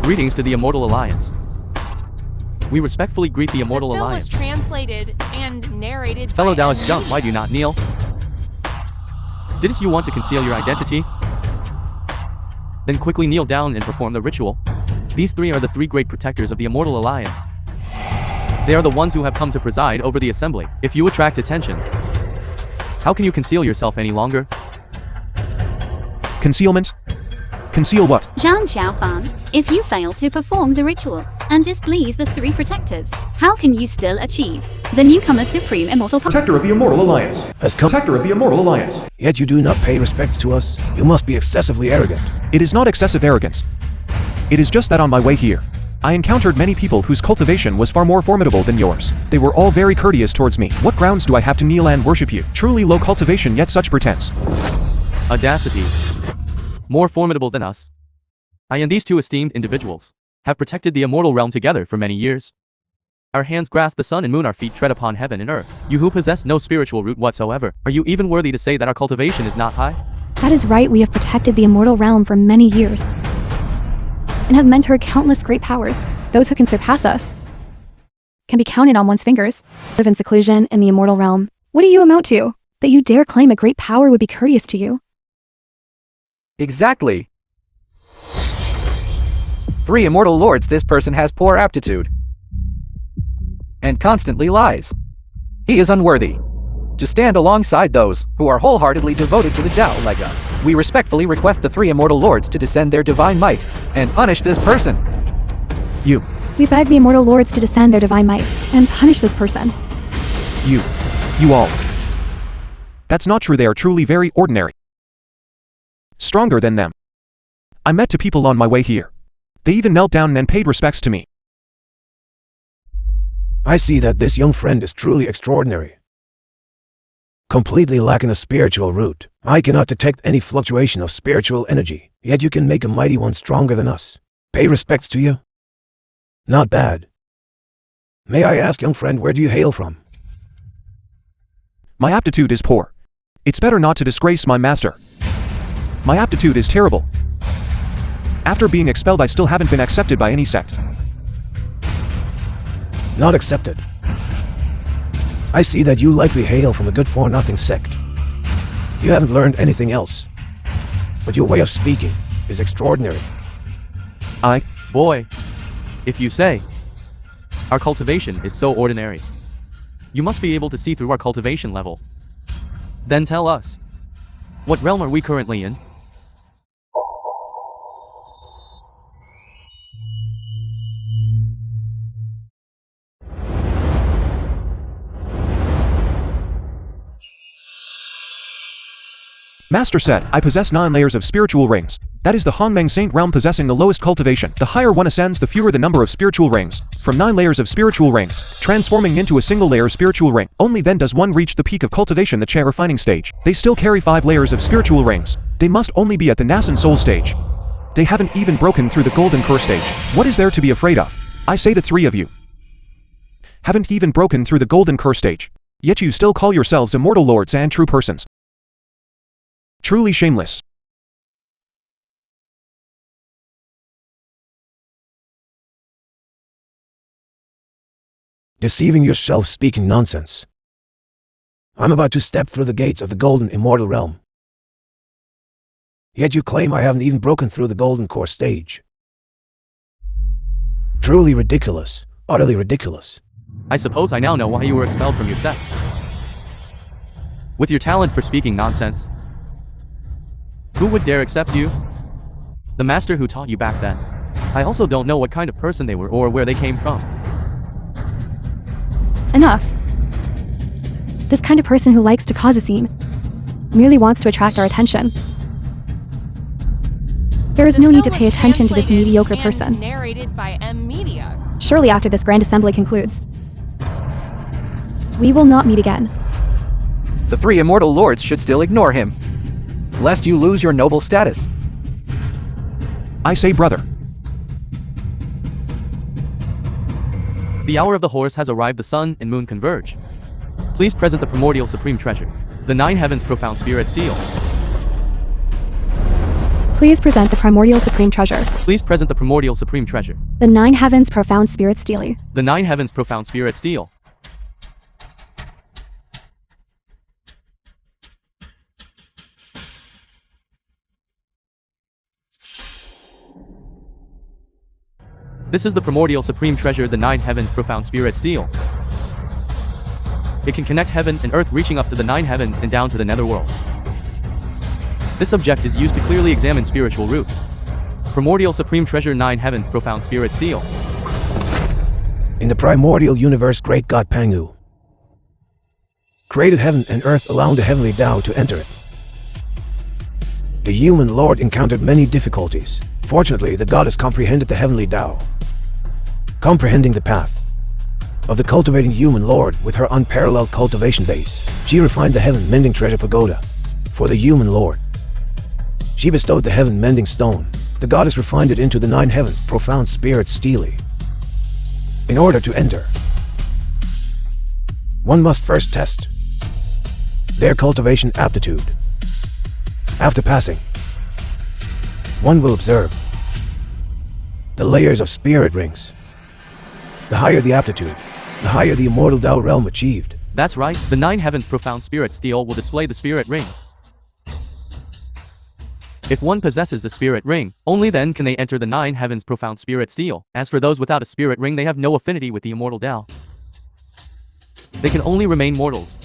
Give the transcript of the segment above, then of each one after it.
Greetings to the Immortal Alliance. We respectfully greet the Immortal The film Alliance. was translated and narrated Fellow by Taoist Jump, why do you not kneel? Didn't you want to conceal your identity? Then quickly kneel down and perform the ritual. These three are the three great protectors of the Immortal Alliance. They are the ones who have come to preside over the assembly. If you attract attention, how can you conceal yourself any longer? Concealment? Conceal what? Zhang Xiaofan, if you fail to perform the ritual and displease the three protectors, how can you still achieve the newcomer supreme immortal power? Protector of the Immortal Alliance. Has come. Protector of the Immortal Alliance. Yet you do not pay respects to us. You must be excessively arrogant. It is not excessive arrogance. It is just that on my way here, I encountered many people whose cultivation was far more formidable than yours. They were all very courteous towards me. What grounds do I have to kneel and worship you? Truly low cultivation, yet such pretense. Audacity. More formidable than us. I and these two esteemed individuals have protected the immortal realm together for many years. Our hands grasp the sun and moon, our feet tread upon heaven and earth. You who possess no spiritual root whatsoever, are you even worthy to say that our cultivation is not high? That is right, we have protected the immortal realm for many years, and have mentored countless great powers. Those who can surpass us can be counted on one's fingers. Live in seclusion in the immortal realm. What do you amount to, that you dare claim a great power would be courteous to you? Exactly. 3 immortal lords. This person has poor aptitude and constantly lies. He is unworthy to stand alongside those who are wholeheartedly devoted to the Tao like us. We respectfully request the 3 immortal lords to descend their divine might and punish this person. You. We beg the immortal lords to descend their divine might and punish this person. You all. That's not true. They are truly very ordinary. Stronger than them. I met 2 people on my way here. They even knelt down and paid respects to me. I see that this young friend is truly extraordinary. Completely lacking a spiritual root. I cannot detect any fluctuation of spiritual energy, yet you can make a mighty one stronger than us. Pay respects to you? Not bad. May I ask, young friend, where do you hail from? My aptitude is poor. It's better not to disgrace my master. My aptitude is terrible. After being expelled, I still haven't been accepted by any sect. Not accepted. I see that you likely hail from a good-for-nothing sect. You haven't learned anything else. But your way of speaking is extraordinary. Boy, if you say, our cultivation is so ordinary, you must be able to see through our cultivation level. Then tell us, what realm are we currently in? Master said, I possess 9 layers of spiritual rings. That is the Hongmeng Saint realm possessing the lowest cultivation. The higher one ascends, the fewer the number of spiritual rings. From 9 layers of spiritual rings, transforming into a single layer spiritual ring. Only then does one reach the peak of cultivation, the refining stage. They still carry 5 layers of spiritual rings. They must only be at the nascent soul stage. They haven't even broken through the golden core stage. What is there to be afraid of? I say the 3 of you haven't even broken through the golden core stage. Yet you still call yourselves immortal lords and true persons. Truly shameless. Deceiving yourself, speaking nonsense. I'm about to step through the gates of the golden immortal realm. Yet you claim I haven't even broken through the golden core stage. Truly ridiculous. Utterly ridiculous. I suppose I now know why you were expelled from your sect. With your talent for speaking nonsense, who would dare accept you? The master who taught you back then. I also don't know what kind of person they were or where they came from. Enough. This kind of person who likes to cause a scene merely wants to attract our attention. There is no need to pay attention to this mediocre person. Narrated by M Media. Surely after this grand assembly concludes, we will not meet again. The 3 immortal lords should still ignore him, lest you lose your noble status. I say, brother. The hour of the horse has arrived. The sun and moon converge. Please present the primordial supreme treasure, the 9 heavens profound spirit steel. Please present the Primordial Supreme Treasure. Please present the Primordial Supreme Treasure. The 9 Heavens Profound Spirit Steely. The 9 Heavens Profound Spirit Steel. This is the Primordial Supreme Treasure, the 9 Heavens Profound Spirit Steel. It can connect heaven and earth, reaching up to the 9 heavens and down to the netherworld. This object is used to clearly examine spiritual roots. Primordial Supreme Treasure, 9 Heavens Profound Spirit Steel. In the primordial universe, great God Pangu created heaven and earth, allowing the heavenly Tao to enter it. The human lord encountered many difficulties. Fortunately, the goddess comprehended the heavenly Tao. Comprehending the path of the cultivating human lord with her unparalleled cultivation base, she refined the heaven-mending treasure pagoda for the human lord. She bestowed the heaven-mending stone. The goddess refined it into the 9 heavens profound spirit steely. In order to enter, one must first test their cultivation aptitude. After passing, one will observe the layers of spirit rings. The higher the aptitude, the higher the immortal Tao realm achieved. That's right, the 9 Heavens Profound Spirit Steel will display the spirit rings. If one possesses a spirit ring, only then can they enter the 9 Heavens Profound Spirit Steel. As for those without a spirit ring, they have no affinity with the immortal Tao. They can only remain mortals.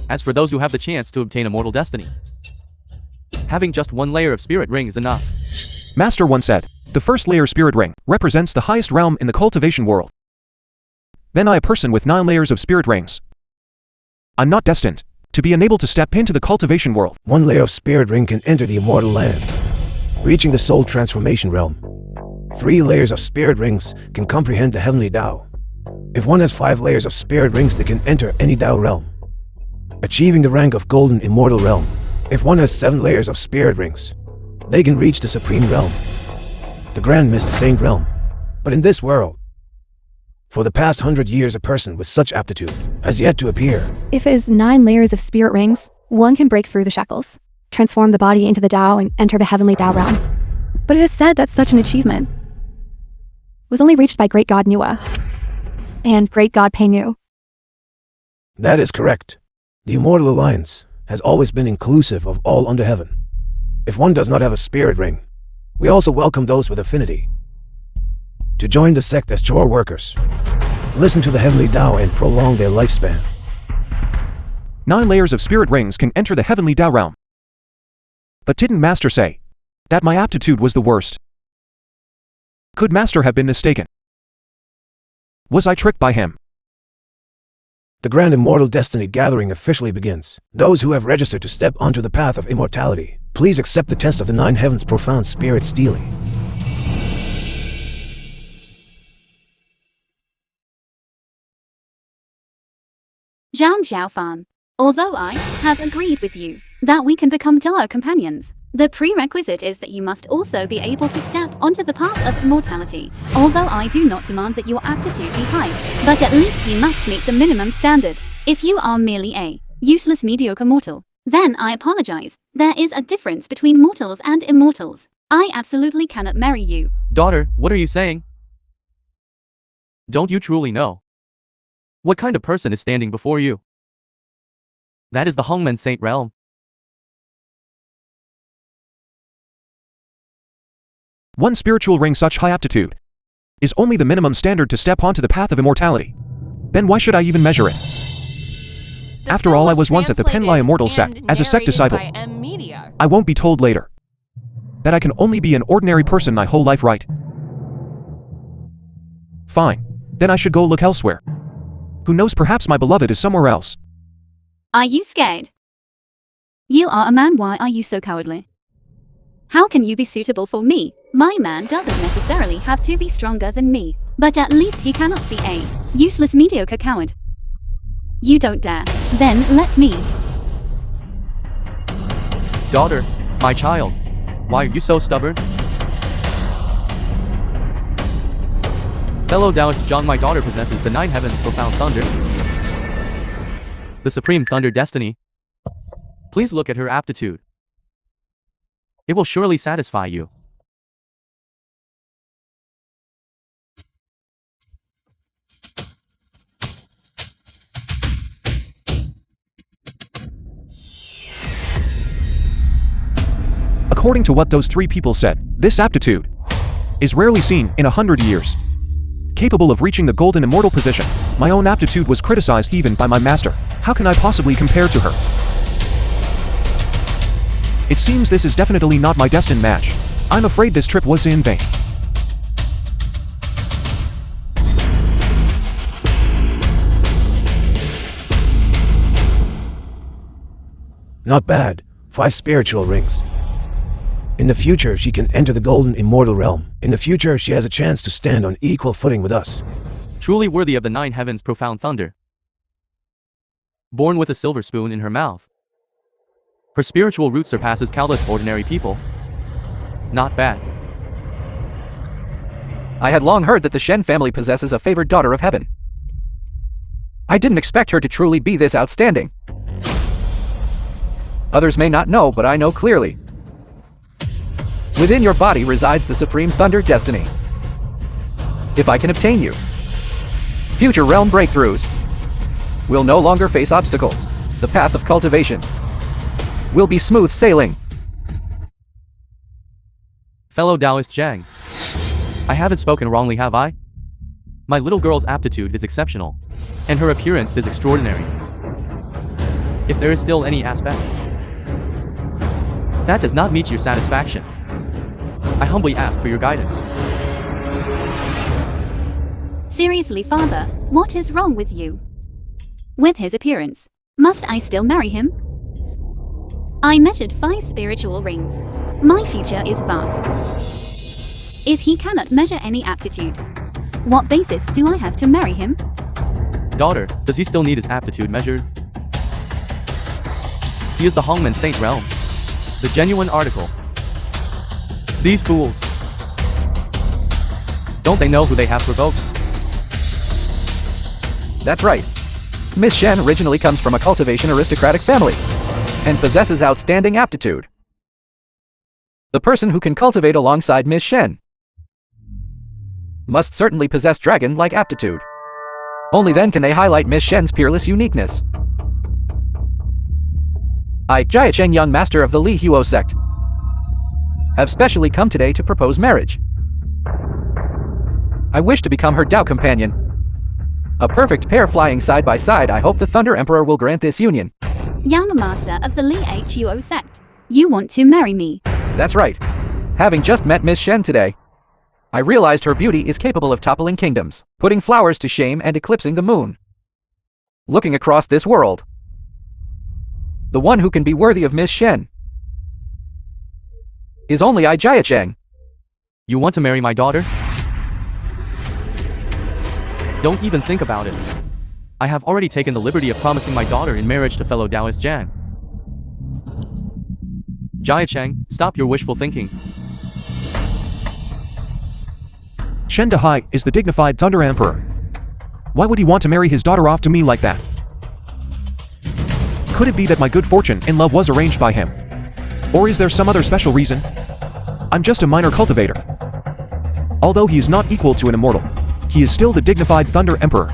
As for those who have the chance to obtain immortal destiny, having just one layer of spirit ring is enough. Master once said, the first layer spirit ring represents the highest realm in the cultivation world. Then I, a person with 9 layers of spirit rings, I'm not destined to be unable to step into the cultivation world. One layer of spirit ring can enter the immortal land, reaching the soul transformation realm. 3 layers of spirit rings can comprehend the heavenly Tao. If one has 5 layers of spirit rings, they can enter any Tao realm, achieving the rank of golden immortal realm. If one has 7 layers of spirit rings, they can reach the supreme realm, the grand mist saint realm. But in this world, for the past 100 years, a person with such aptitude has yet to appear. If it is 9 layers of spirit rings, one can break through the shackles, transform the body into the Tao, and enter the heavenly Tao realm. But it is said that such an achievement was only reached by great God Nua and great God Pangu. That is correct. The Immortal Alliance has always been inclusive of all under heaven. If one does not have a spirit ring, we also welcome those with affinity to join the sect as chore workers, listen to the heavenly Tao, and prolong their lifespan. 9 layers of spirit rings can enter the heavenly Tao realm. But didn't Master say that my aptitude was the worst? Could Master have been mistaken? Was I tricked by him? The Grand Immortal Destiny Gathering officially begins. Those who have registered to step onto the path of immortality, please accept the test of the 9 Heavens Profound Spirit Steely. Zhang Xiaofan, although I have agreed with you that we can become Tao companions, the prerequisite is that you must also be able to step onto the path of immortality. Although I do not demand that your aptitude be high, but at least we must meet the minimum standard. If you are merely a useless mediocre mortal, then I apologize. There is a difference between mortals and immortals. I absolutely cannot marry you. Daughter, what are you saying? Don't you truly know what kind of person is standing before you? That is the Hongmen Saint realm. One spiritual ring such high aptitude is only the minimum standard to step onto the path of immortality. Then why should I even measure it? After all, I was once at the Penlai Immortal sect as a sect disciple. I won't be told later that I can only be an ordinary person my whole life, right? Fine. Then I should go look elsewhere. Who knows, perhaps my beloved is somewhere else. Are you scared? You are a man, why are you so cowardly? How can you be suitable for me? My man doesn't necessarily have to be stronger than me, but at least he cannot be a useless mediocre coward. You don't dare. Then let me. Daughter, my child, why are you so stubborn? Fellow Taoist Zhang, my daughter possesses the 9 Heavens Profound Thunder, the Supreme Thunder Destiny. Please look at her aptitude. It will surely satisfy you. According to what those three people said, this aptitude is rarely seen in 100 years. Capable of reaching the golden immortal position, my own aptitude was criticized even by my master. How can I possibly compare to her? It seems this is definitely not my destined match. I'm afraid this trip was in vain. Not bad. 5 spiritual rings. In the future, she can enter the golden immortal realm. In the future, she has a chance to stand on equal footing with us. Truly worthy of the 9 heavens' profound thunder. Born with a silver spoon in her mouth. Her spiritual root surpasses countless ordinary people. Not bad. I had long heard that the Shen family possesses a favored daughter of heaven. I didn't expect her to truly be this outstanding. Others may not know, but I know clearly. Within your body resides the supreme thunder destiny. If I can obtain you, future realm breakthroughs will no longer face obstacles. The path of cultivation will be smooth sailing. Fellow Taoist Zhang. I haven't spoken wrongly, have I? My little girl's aptitude is exceptional, and her appearance is extraordinary. If there is still any aspect that does not meet your satisfaction, I humbly ask for your guidance. Seriously, father, what is wrong with you? With his appearance, must I still marry him? I measured 5 spiritual rings. My future is vast. If he cannot measure any aptitude, what basis do I have to marry him? Daughter, does he still need his aptitude measured? He is the Hongmen Saint realm. The genuine article. These fools. Don't they know who they have provoked? That's right. Miss Shen originally comes from a cultivation aristocratic family and possesses outstanding aptitude. The person who can cultivate alongside Miss Shen must certainly possess dragon-like aptitude. Only then can they highlight Miss Shen's peerless uniqueness. I, Jixian young master of the Li Huo sect, have specially come today to propose marriage. I wish to become her Tao companion. A perfect pair flying side by side. I hope the Thunder Emperor will grant this union. Young master of the Li Huo sect, you want to marry me? That's right. Having just met Miss Shen today, I realized her beauty is capable of toppling kingdoms, putting flowers to shame and eclipsing the moon. Looking across this world, the one who can be worthy of Miss Shen is only I, Jixian. You want to marry my daughter? Don't even think about it. I have already taken the liberty of promising my daughter in marriage to fellow Taoist Zhang. Jixian, stop your wishful thinking. Shen Dahai is the dignified Thunder Emperor. Why would he want to marry his daughter off to me like that? Could it be that my good fortune in love was arranged by him? Or is there some other special reason? I'm just a minor cultivator. Although he is not equal to an immortal, he is still the dignified Thunder Emperor.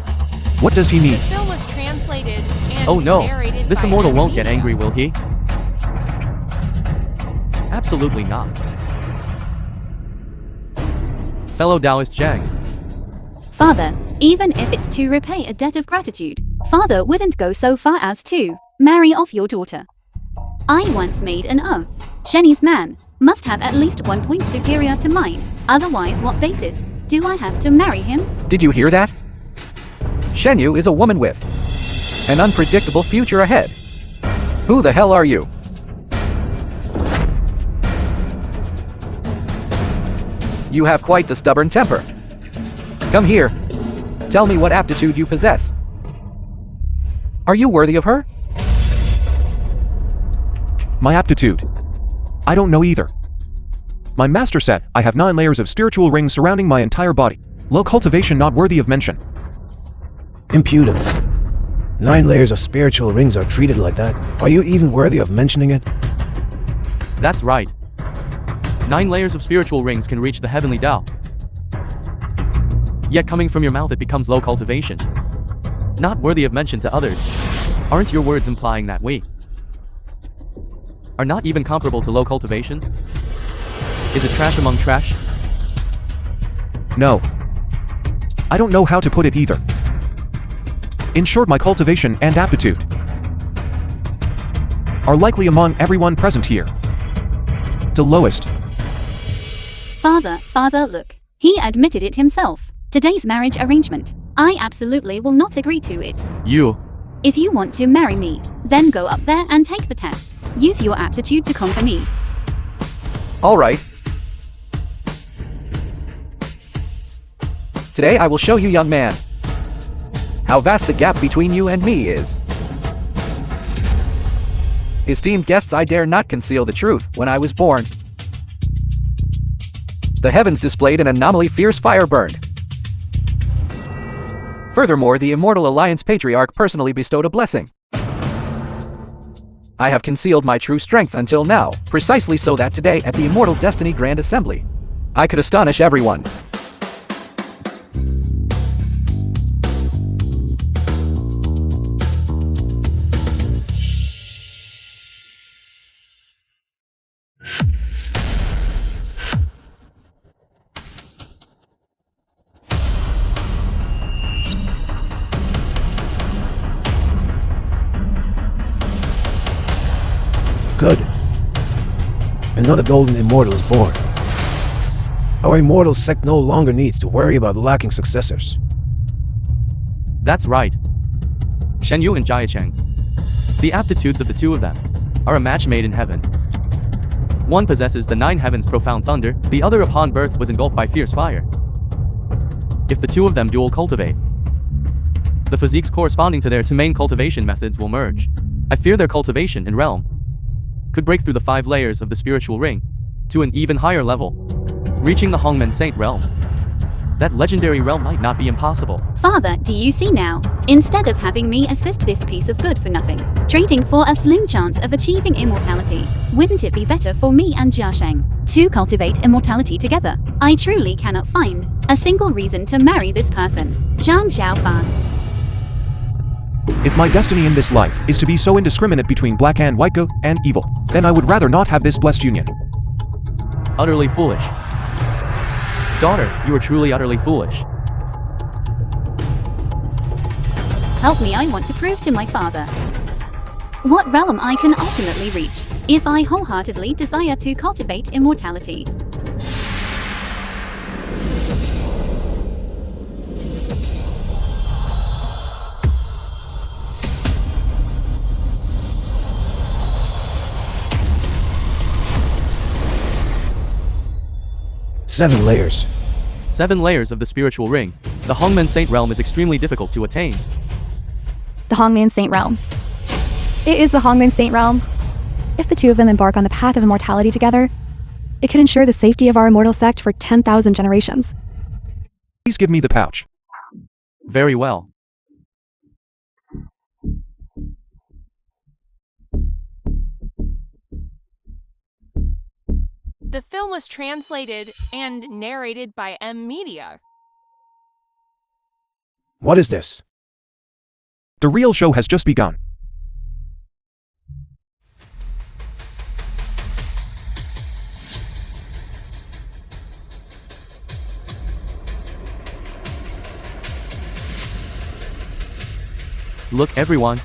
What does he The need? film was translated and Oh no, narrated this by immortal M won't get Media. angry, will he? Absolutely not. Fellow Taoist Zhang. Father, even if it's to repay a debt of gratitude, father wouldn't go so far as to marry off your daughter. I once made an oath. Shenny's man must have at least 1 point superior to mine. Otherwise, what basis do I have to marry him? Did you hear that? Shenu is a woman with an unpredictable future ahead. Who the hell are you? You have quite the stubborn temper. Come here. Tell me what aptitude you possess. Are you worthy of her? My aptitude. I don't know either. My master said I have 9 layers of spiritual rings surrounding my entire body. Low cultivation not worthy of mention. Impudence. 9 layers of spiritual rings are treated like that. Are you even worthy of mentioning it? That's right. 9 layers of spiritual rings can reach the heavenly Tao. Yet coming from your mouth it becomes low cultivation. Not worthy of mention to others. Aren't your words implying that we are not even comparable to low cultivation? Is it trash among trash? No. I don't know how to put it either. In short, my cultivation and aptitude are likely among everyone present here the lowest. Father, look. He admitted it himself. Today's marriage arrangement. I absolutely will not agree to it. You. If you want to marry me, then go up there and take the test. Use your aptitude to conquer me. Alright. Today I will show you, young man, how vast the gap between you and me is. Esteemed guests, I dare not conceal the truth. When I was born, the heavens displayed an anomaly, fierce fire burned. Furthermore, the Immortal Alliance Patriarch personally bestowed a blessing. I have concealed my true strength until now, precisely so that today at the Immortal Destiny Grand Assembly, I could astonish everyone. Good. Another golden immortal is born. Our immortal sect no longer needs to worry about lacking successors. That's right. Shenu and Jixian. The aptitudes of the two of them are a match made in heaven. One possesses the 9 heavens' profound thunder, the other upon birth was engulfed by fierce fire. If the two of them dual cultivate, the physiques corresponding to their two main cultivation methods will merge. I fear their cultivation and realm could break through the 5 layers of the spiritual ring to an even higher level, reaching the Hongmen Saint realm. That legendary realm might not be impossible. Father, do you see now? Instead of having me assist this piece of good for nothing, trading for a slim chance of achieving immortality, wouldn't it be better for me and Jixian to cultivate immortality together? I truly cannot find a single reason to marry this person. Zhang Xiaofan. If my destiny in this life is to be so indiscriminate between black and white, good and evil, then I would rather not have this blessed union. Utterly foolish. Daughter, you are truly utterly foolish. Help me, I want to prove to my father what realm I can ultimately reach if I wholeheartedly desire to cultivate immortality. Seven layers. 7 layers of the spiritual ring. The Hongmen Saint realm is extremely difficult to attain. The Hongmen Saint realm. It is the Hongmen Saint realm. If the two of them embark on the path of immortality together, it can ensure the safety of our immortal sect for 10,000 generations. Please give me the pouch. Very well. The film was translated and narrated by M Media. What is this? The real show has just begun. Look everyone.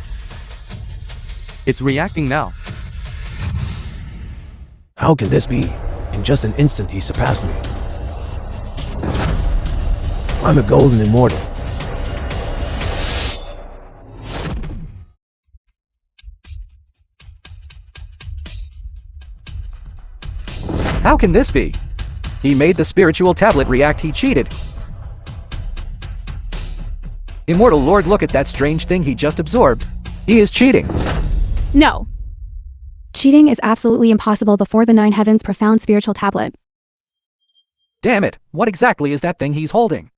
It's reacting now. How can this be? In just an instant he surpassed me. I'm a golden immortal. How can this be? He made the spiritual tablet react, he cheated. Immortal Lord, look at that strange thing he just absorbed. He is cheating. No. Cheating is absolutely impossible before the 9 heavens profound spiritual tablet. Damn it, what exactly is that thing he's holding?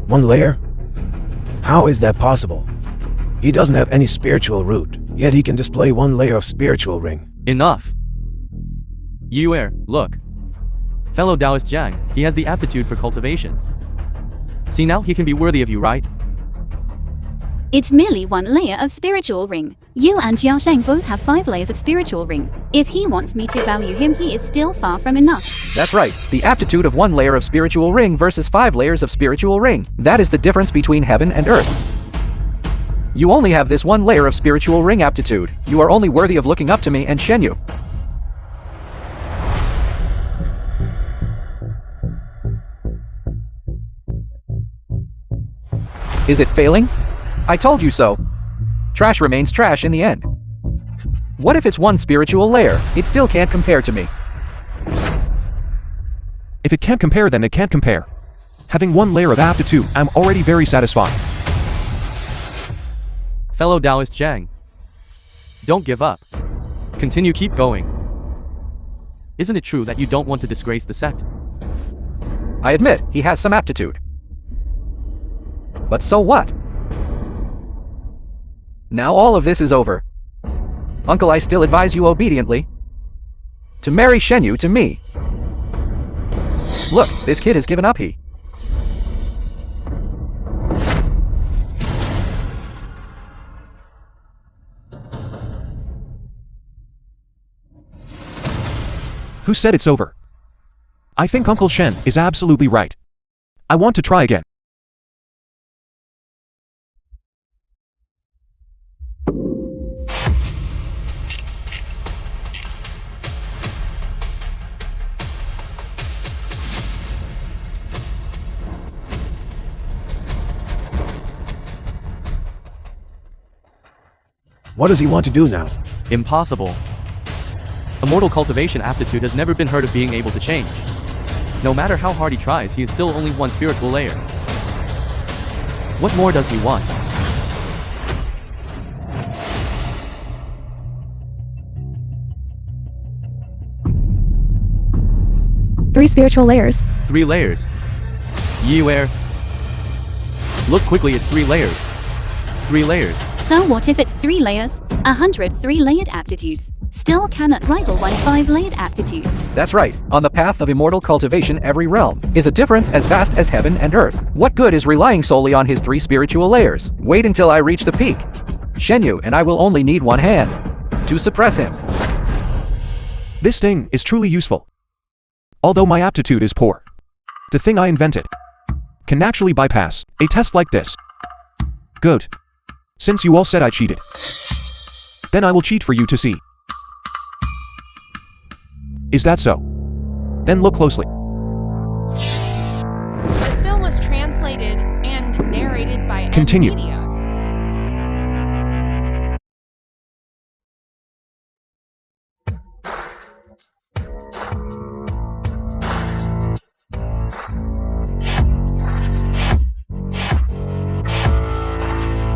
1 layer? How is that possible? He doesn't have any spiritual root, yet he can display 1 layer of spiritual ring. Enough. Yuer, look. Fellow Taoist Jiang, he has the aptitude for cultivation. See now, he can be worthy of you, right? It's merely 1 layer of spiritual ring. You and Jiaosheng both have 5 layers of spiritual ring. If he wants me to value him, he is still far from enough. That's right, the aptitude of 1 layer of spiritual ring versus 5 layers of spiritual ring. That is the difference between heaven and earth. You only have this 1 layer of spiritual ring aptitude. You are only worthy of looking up to me and Shenu. Is it failing? I told you so. Trash remains trash in the end. What if it's 1 spiritual layer? It still can't compare to me. If it can't compare, then it can't compare. Having 1 layer of aptitude, I'm already very satisfied. Fellow Taoist Jiang. Don't give up. Continue, keep going. Isn't it true that you don't want to disgrace the sect? I admit, he has some aptitude. But so what? Now all of this is over. Uncle, I still advise you obediently to marry Shenu to me. Look, this kid has given up. Who said it's over? I think Uncle Shen is absolutely right. I want to try again. What does he want to do now? Impossible. Immortal cultivation aptitude has never been heard of being able to change. No matter how hard he tries, he is still only 1 spiritual layer. What more does he want? Three spiritual layers. 3 layers. Yuer. Look quickly, it's 3 layers. 3 layers. So what if it's 3 layers? 100 3-layered aptitudes still cannot rival 1 5-layered aptitude. That's right. On the path of immortal cultivation, every realm is a difference as vast as heaven and earth. What good is relying solely on his 3 spiritual layers? Wait until I reach the peak. Shenu and I will only need 1 hand to suppress him. This thing is truly useful. Although my aptitude is poor, the thing I invented can naturally bypass a test like this. Good. Since you all said I cheated, then I will cheat for you to see. Is that so? Then look closely. The film was translated and narrated by Continue. Media.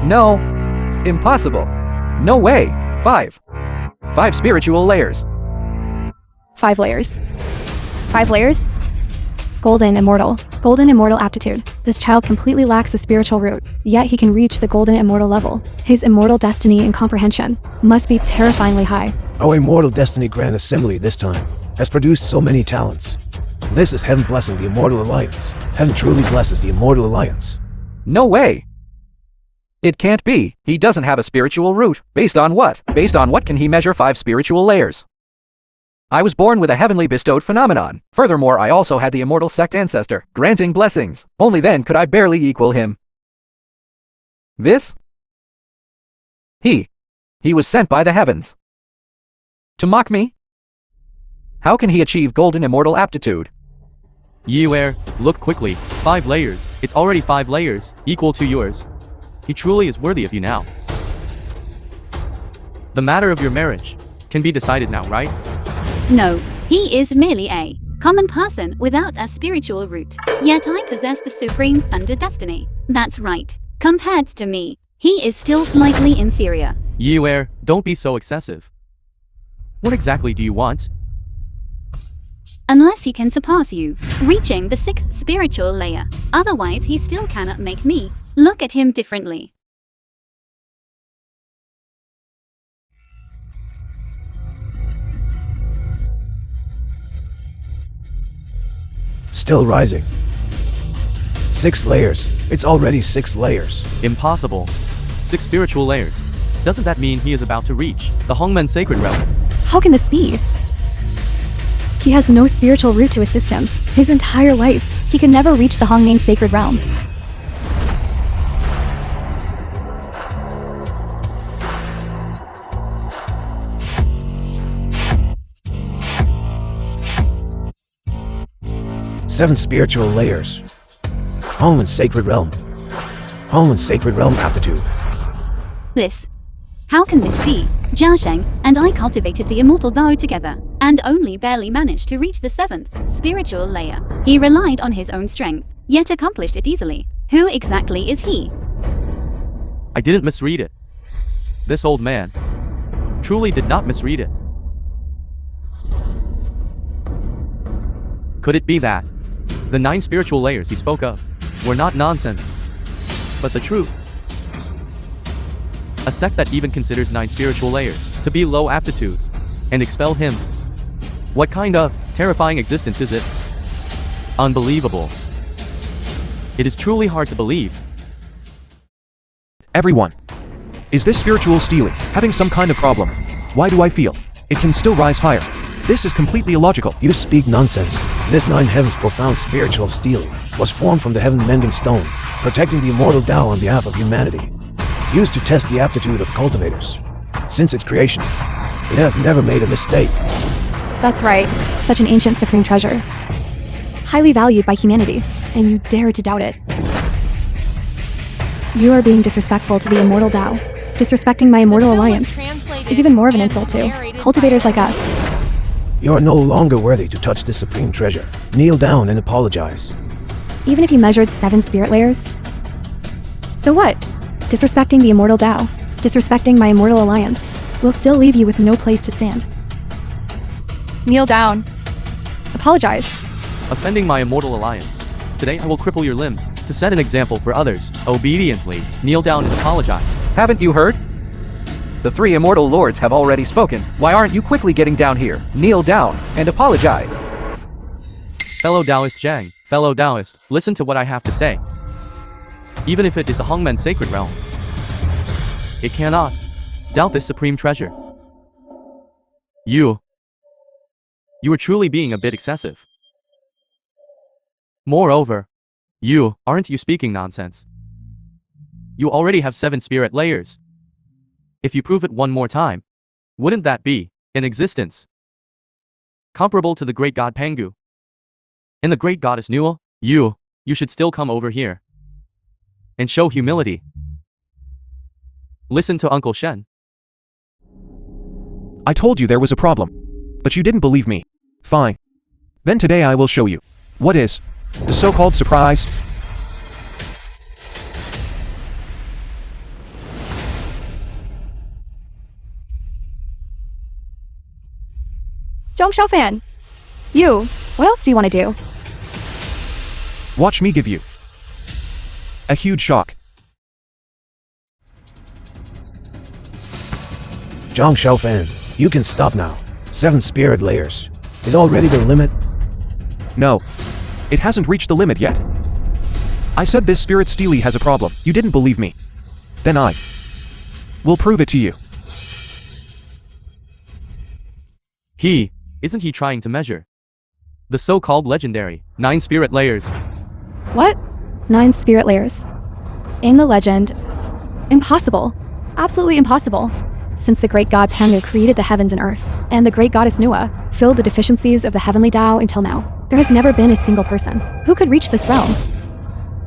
No. Impossible. No way. 5 spiritual layers. 5 layers. 5 layers? Golden Immortal. Golden Immortal aptitude. This child completely lacks the spiritual root, yet he can reach the Golden Immortal level. His immortal destiny and comprehension must be terrifyingly high. Our Immortal Destiny Grand Assembly this time has produced so many talents. This is Heaven blessing the Immortal Alliance. Heaven truly blesses the Immortal Alliance. No way. It can't be. He doesn't have a spiritual root. Based on what? Based on what can he measure 5 spiritual layers? I was born with a heavenly bestowed phenomenon. Furthermore, I also had the immortal sect ancestor, granting blessings. Only then could I barely equal him. This? He was sent by the heavens to mock me? How can he achieve golden immortal aptitude? Yuer, look quickly. 5 layers. It's already 5 layers, equal to yours. He truly is worthy of you now. The matter of your marriage can be decided now, right? No, he is merely a common person without a spiritual root. Yet I possess the supreme thunder destiny. That's right. Compared to me, he is still slightly inferior. Yuer, don't be so excessive. What exactly do you want? unless he can surpass you, reaching the 6th spiritual layer. Otherwise, he still cannot make me look at him differently. Still rising. 6 layers. It's already 6 layers. Impossible. 6 spiritual layers. Doesn't that mean he is about to reach the Hongmen sacred realm? How can this be? He has no spiritual root to assist him. His entire life, he could never reach the Hongmen sacred realm. Seven spiritual layers. Hongmen sacred realm. Hongmen sacred realm aptitude. This. How can this be? Jixian and I cultivated the Immortal Dao together, and only barely managed to reach the 7th spiritual layer. He relied on his own strength, yet accomplished it easily. Who exactly is he? I didn't misread it. This old man truly did not misread it. Could it be that the 9 spiritual layers he spoke of were not nonsense, but the truth? A sect that even considers 9 spiritual layers to be low aptitude and expel him. What kind of terrifying existence is it? Unbelievable. It is truly hard to believe. Everyone. Is this spiritual stealing having some kind of problem? Why do I feel it can still rise higher? This is completely illogical. You speak nonsense. This 9 heavens profound spiritual stealing was formed from the heaven mending stone, protecting the immortal Tao on behalf of humanity, used to test the aptitude of cultivators. Since its creation, it has never made a mistake. That's right, such an ancient supreme treasure. Highly valued by humanity, and you dare to doubt it. You are being disrespectful to the immortal Tao. Disrespecting my immortal alliance is even more of an insult to cultivators like us. You are no longer worthy to touch this supreme treasure. Kneel down and apologize. Even if you measured 7 spirit layers? So what? Disrespecting the immortal Tao, disrespecting my immortal alliance, will still leave you with no place to stand. Kneel down. Apologize. Offending my immortal alliance. Today I will cripple your limbs to set an example for others. Obediently, kneel down and apologize. Haven't you heard? The 3 immortal lords have already spoken. Why aren't you quickly getting down here? Kneel down and apologize. Fellow Taoist Zhang, fellow Taoist, listen to what I have to say. Even if it is the Hongmen sacred realm, it cannot doubt this supreme treasure. You are truly being a bit excessive. Moreover, aren't you speaking nonsense? You already have 7 spirit layers. If you prove it one more time, wouldn't that be an existence comparable to the great god Pangu and the great goddess Nua? You should still come over here and show humility. Listen to Uncle Shen. I told you there was a problem, but you didn't believe me. Fine. Then today I will show you. What is the so-called surprise? Zhong Xiaofan, what else do you want to do? Watch me give you a huge shock. Zhang Xiaofan, you can stop now. 7 spirit layers. Is already the limit? No. It hasn't reached the limit yet. I said this spirit steely has a problem. You didn't believe me. Then I will prove it to you. Isn't he trying to measure the so-called legendary 9 spirit layers? What? 9 spirit layers. In the legend, impossible. Absolutely impossible. Since the great god Pangu created the heavens and earth, and the great goddess Nua filled the deficiencies of the heavenly Tao until now, there has never been a single person who could reach this realm.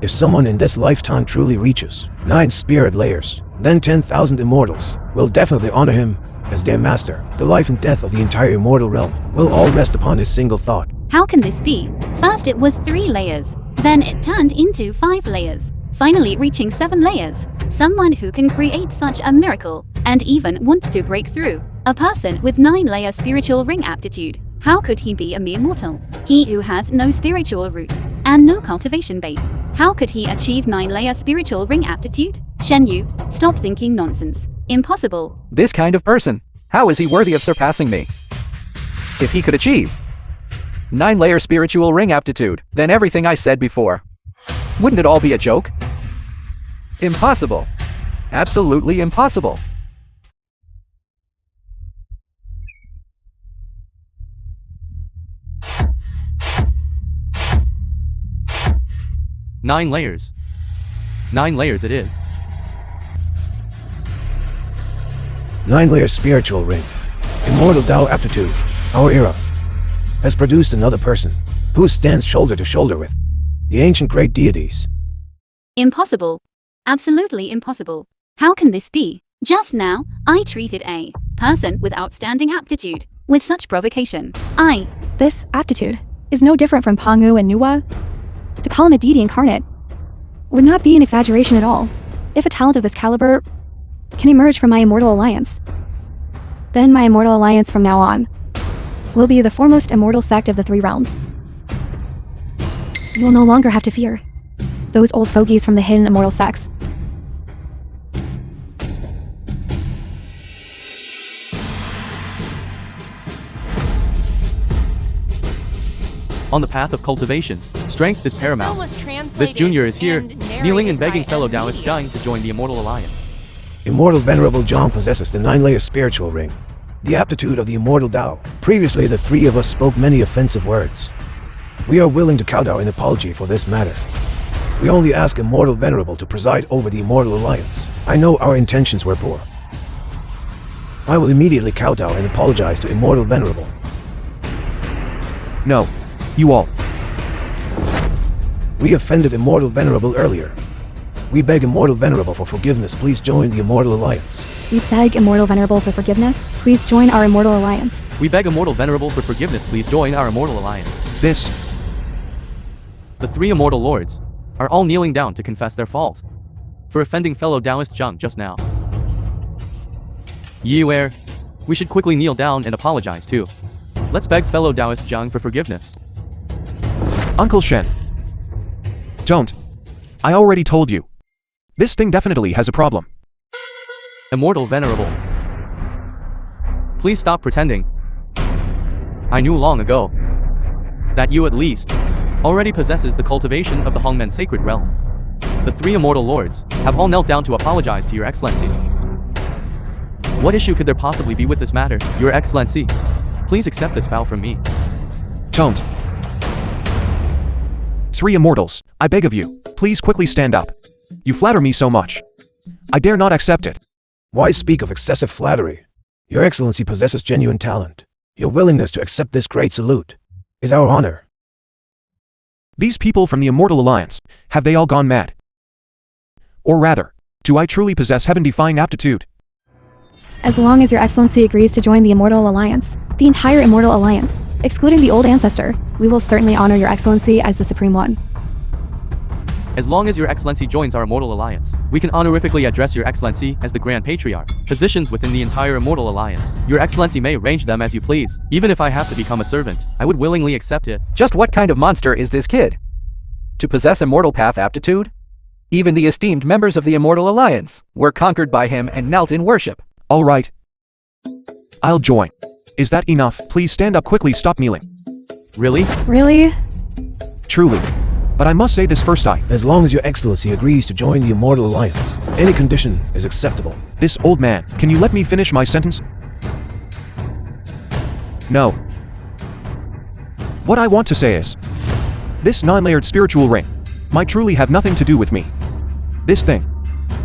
If someone in this lifetime truly reaches 9 spirit layers, then 10,000 immortals will definitely honor him as their master. The life and death of the entire immortal realm will all rest upon his single thought. How can this be? First it was 3 layers, then it turned into 5 layers, finally reaching 7 layers. Someone who can create such a miracle, and even wants to break through. A person with 9-layer spiritual ring aptitude How could he be a mere mortal? He who has no spiritual root and no cultivation base. How could he achieve 9-layer spiritual ring aptitude? Shenu, stop thinking nonsense. Impossible. This kind of person. How is he worthy of surpassing me? If he could achieve 9-layer spiritual ring aptitude, then everything I said before, wouldn't it all be a joke? Impossible. Absolutely impossible. Nine layers. 9 layers it is. 9-layer spiritual ring. Immortal Tao aptitude. Our era has produced another person who stands shoulder to shoulder with the ancient great deities. Impossible. Absolutely impossible. How can this be? Just now, I treated a person with outstanding aptitude with such provocation. This aptitude is no different from Pangu and Nuwa. To call him a deity incarnate would not be an exaggeration at all. If a talent of this caliber can emerge from my immortal alliance, then my immortal alliance from now on will be the foremost immortal sect of the 3 realms. You will no longer have to fear those old fogies from the hidden immortal sects. On the path of cultivation, strength is Film paramount. was translated This junior is here, and kneeling and narrated begging by fellow M. Taoist Media. Jiang to join the Immortal Alliance. Immortal Venerable Zhang possesses the 9-layer spiritual ring, the aptitude of the Immortal Tao. Previously, the 3 of us spoke many offensive words. We are willing to kowtow in apology for this matter. We only ask Immortal Venerable to preside over the Immortal Alliance. I know our intentions were poor. I will immediately kowtow and apologize to Immortal Venerable. No. You all. We offended Immortal Venerable earlier. We beg Immortal Venerable for forgiveness. Please join the Immortal Alliance. We beg Immortal Venerable for forgiveness. Please join our Immortal Alliance. We beg Immortal Venerable for forgiveness. Please join our Immortal Alliance. The 3 Immortal Lords are all kneeling down to confess their fault for offending fellow Taoist Jiang just now. Yiware, we should quickly kneel down and apologize too. Let's beg fellow Taoist Jiang for forgiveness. Uncle Shen. Don't. I already told you. This thing definitely has a problem. Immortal Venerable, please stop pretending. I knew long ago that you at least already possesses the cultivation of the Hongmen sacred realm. The 3 Immortal Lords have all knelt down to apologize to Your Excellency. What issue could there possibly be with this matter, Your Excellency? Please accept this bow from me. Don't. 3 immortals, I beg of you, please quickly stand up. You flatter me so much. I dare not accept it. Why speak of excessive flattery? Your Excellency possesses genuine talent. Your willingness to accept this great salute is our honor. These people from the Immortal Alliance, have they all gone mad? Or rather, do I truly possess heaven-defying aptitude? As long as Your Excellency agrees to join the Immortal Alliance, the entire Immortal Alliance, excluding the old Ancestor, we will certainly honor Your Excellency as the Supreme One. As long as Your Excellency joins our Immortal Alliance, we can honorifically address Your Excellency as the Grand Patriarch. Positions within the entire Immortal Alliance, Your Excellency may arrange them as you please. Even if I have to become a servant, I would willingly accept it. Just what kind of monster is this kid? To possess Immortal Path aptitude? Even the esteemed members of the Immortal Alliance were conquered by him and knelt in worship. All right. I'll join. Is that enough? Please stand up quickly, stop kneeling. Really? Really? Truly. But I must say this first. As long as Your Excellency agrees to join the Immortal Alliance, any condition is acceptable. This old man, can you let me finish my sentence? No. What I want to say is, this 9-layered spiritual ring might truly have nothing to do with me. This thing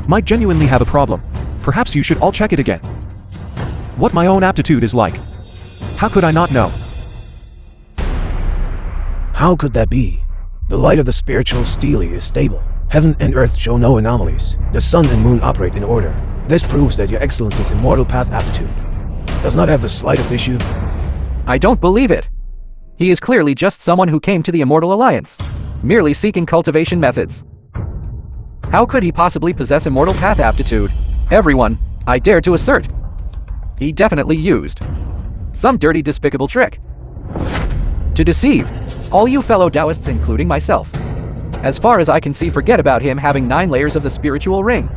might genuinely have a problem. Perhaps you should all check it again. What my own aptitude is like. How could I not know? How could that be? The light of the spiritual stele is stable. Heaven and earth show no anomalies. The sun and moon operate in order. This proves that Your Excellency's Immortal Path aptitude does not have the slightest issue. I don't believe it. He is clearly just someone who came to the Immortal Alliance, merely seeking cultivation methods. How could he possibly possess Immortal Path aptitude? Everyone, I dare to assert, he definitely used some dirty, despicable trick. To deceive. All you fellow Taoists, including myself. As far as I can see, forget about him having 9 layers of the spiritual ring.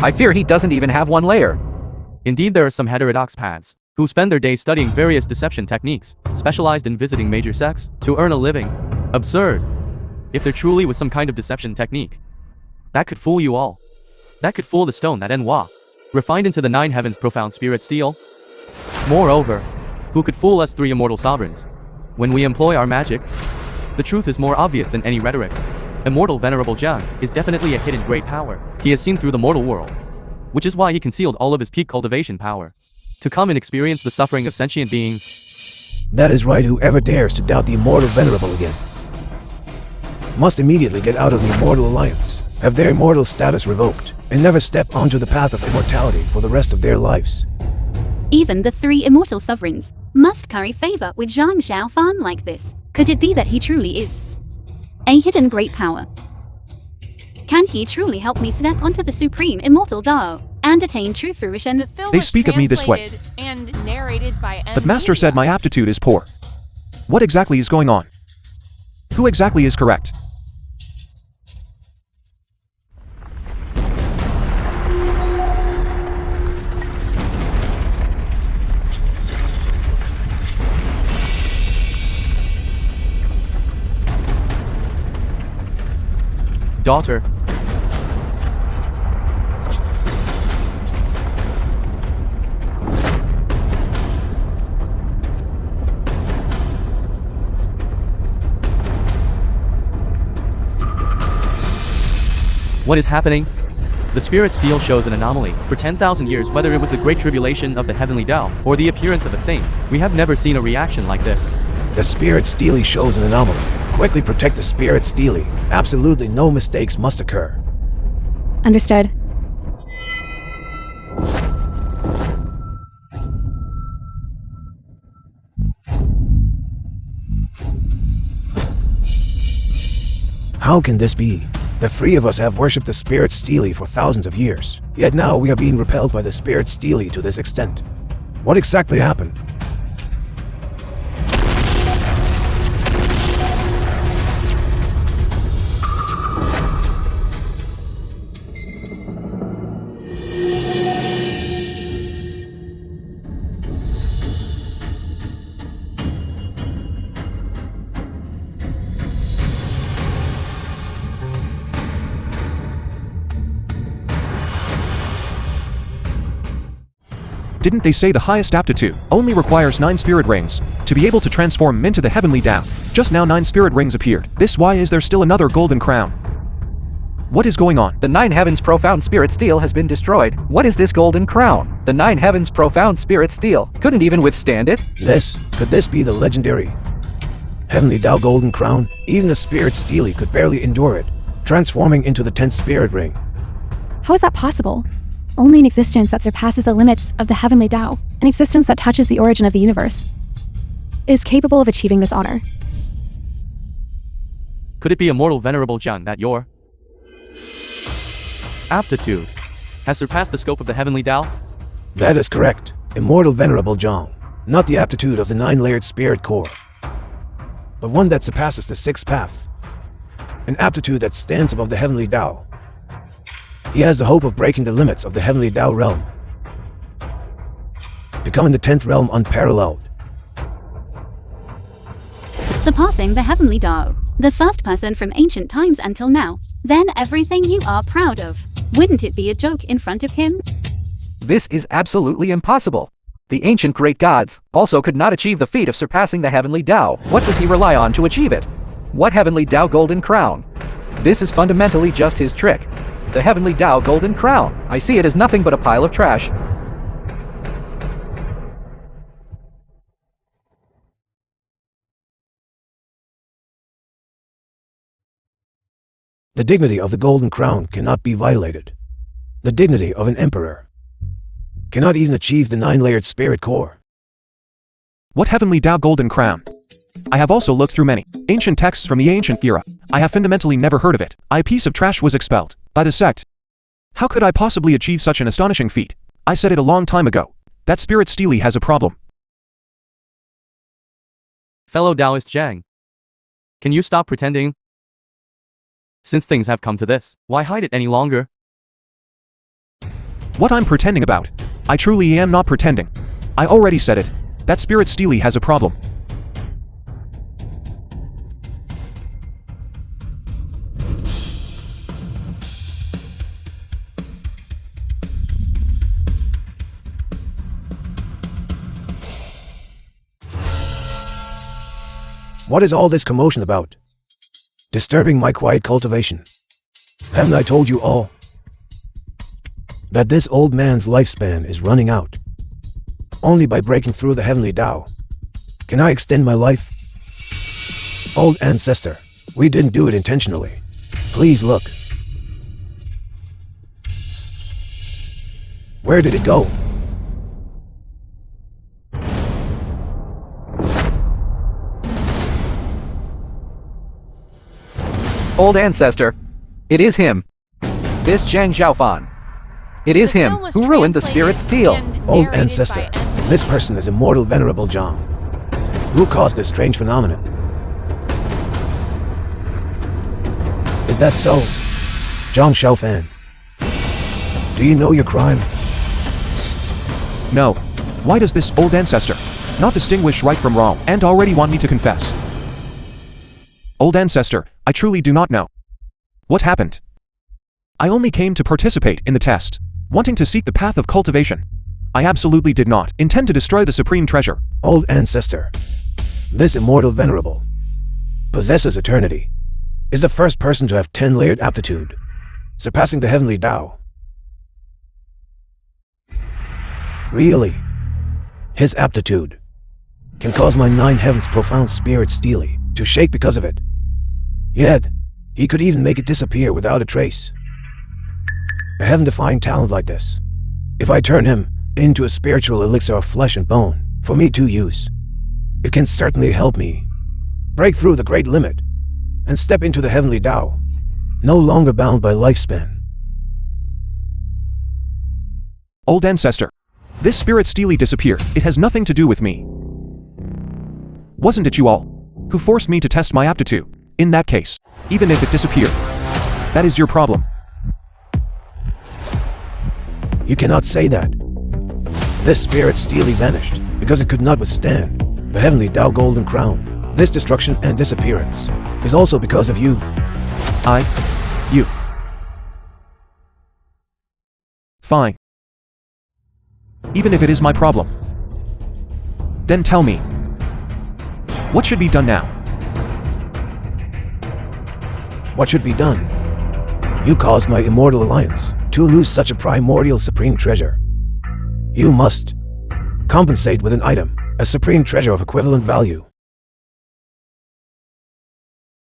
I fear he doesn't even have 1 layer. Indeed, there are some heterodox paths who spend their days studying various deception techniques, specialized in visiting major sects, to earn a living. Absurd. If there truly was some kind of deception technique that could fool you all. That could fool the stone that Enwa refined into the 9 heavens profound spirit steel. Moreover, who could fool us 3 immortal sovereigns? When we employ our magic, the truth is more obvious than any rhetoric. Immortal Venerable Jiang is definitely a hidden great power. He has seen through the mortal world, which is why he concealed all of his peak cultivation power, to come and experience the suffering of sentient beings. That is right. Whoever dares to doubt the Immortal Venerable again must immediately get out of the Immortal Alliance, have their immortal status revoked, and never step onto the path of immortality for the rest of their lives. Even the 3 immortal sovereigns must curry favor with Zhang Xiaofan like this. Could it be that he truly is a hidden great power? Can he truly help me step onto the supreme immortal Dao and attain true fruition? The film They was speak of me this way. translated and narrated by But Master said my aptitude is poor. What exactly is going on? Who exactly is correct? Daughter. What is happening? The spirit steel shows an anomaly. For 10,000 years, whether it was the great tribulation of the heavenly Tao or the appearance of a saint, we have never seen a reaction like this. The Spirit Steely shows an anomaly. Quickly protect the Spirit Steely. Absolutely no mistakes must occur. Understood. How can this be? The 3 of us have worshipped the Spirit Steely for thousands of years. Yet now we are being repelled by the Spirit Steely to this extent. What exactly happened? Didn't they say the highest aptitude only requires 9 spirit rings to be able to transform into the heavenly Tao? Just now 9 spirit rings appeared. This why is there still another golden crown? What is going on? The 9 heavens profound spirit steel has been destroyed. What is this golden crown? The 9 heavens profound spirit steel couldn't even withstand it. Could this be the legendary Heavenly Tao Golden Crown? Even the Spirit Steely could barely endure it, transforming into the 10th spirit ring. How is that possible? Only an existence that surpasses the limits of the heavenly Tao, an existence that touches the origin of the universe, is capable of achieving this honor. Could it be Immortal Venerable Jiang that your aptitude has surpassed the scope of the heavenly Tao? That is correct. Immortal Venerable Zhang, not the aptitude of the 9-layered spirit core, but one that surpasses the 6th path, an aptitude that stands above the heavenly Tao. He has the hope of breaking the limits of the heavenly Tao realm, becoming the 10th realm unparalleled. Surpassing the heavenly Tao, the first person from ancient times until now, then everything you are proud of. Wouldn't it be a joke in front of him? This is absolutely impossible. The ancient great gods also could not achieve the feat of surpassing the heavenly Tao. What does he rely on to achieve it? What heavenly Tao golden crown? This is fundamentally just his trick. The heavenly Tao golden crown. I see it as nothing but a pile of trash. The dignity of the golden crown cannot be violated. The dignity of an emperor cannot even achieve the 9-layered spirit core. What heavenly Tao golden crown? I have also looked through many ancient texts from the ancient era. I have fundamentally never heard of it. A piece of trash was expelled by the sect. How could I possibly achieve such an astonishing feat? I said it a long time ago. That Spirit Steely has a problem. Fellow Taoist Zhang. Can you stop pretending? Since things have come to this, why hide it any longer? What I'm pretending about? I truly am not pretending. I already said it. That spirit steely has a problem. What is all this commotion about? Disturbing my quiet cultivation. Haven't I told you all that this old man's lifespan is running out? Only by breaking through the heavenly Tao can I extend my life. Old Ancestor, we didn't do it intentionally. Please look. Where did it go? Old Ancestor. It is him. This Zhang Xiaofan. It is him who ruined the spirit steel. Old Ancestor, this person is Immortal Venerable Zhang, who caused this strange phenomenon. Is that so? Zhang Xiaofan, do you know your crime? No. Why does this old ancestor not distinguish right from wrong and already want me to confess? Old ancestor, I truly do not know. What happened? I only came to participate in the test, wanting to seek the path of cultivation. I absolutely did not intend to destroy the supreme treasure. Old Ancestor, this Immortal Venerable possesses eternity, is the first person to have 10-layered aptitude, surpassing the heavenly Tao. Really, his aptitude can cause my 9 heavens profound spirit steely to shake because of it. Yet, he could even make it disappear without a trace. A heaven-defying talent like this, if I turn him into a spiritual elixir of flesh and bone for me to use, it can certainly help me break through the great limit and step into the heavenly Tao, no longer bound by lifespan. Old ancestor, this spirit steely disappear. It has nothing to do with me. Wasn't it you all who forced me to test my aptitude? In that case, even if it disappeared, that is your problem. You cannot say that. This spirit steely vanished because it could not withstand the heavenly Tao golden crown. This destruction and disappearance is also because of you. You. Fine. Even if it is my problem, then tell me, what should be done now? What should be done? You caused my Immortal Alliance to lose such a primordial supreme treasure. You must compensate with an item, a supreme treasure of equivalent value.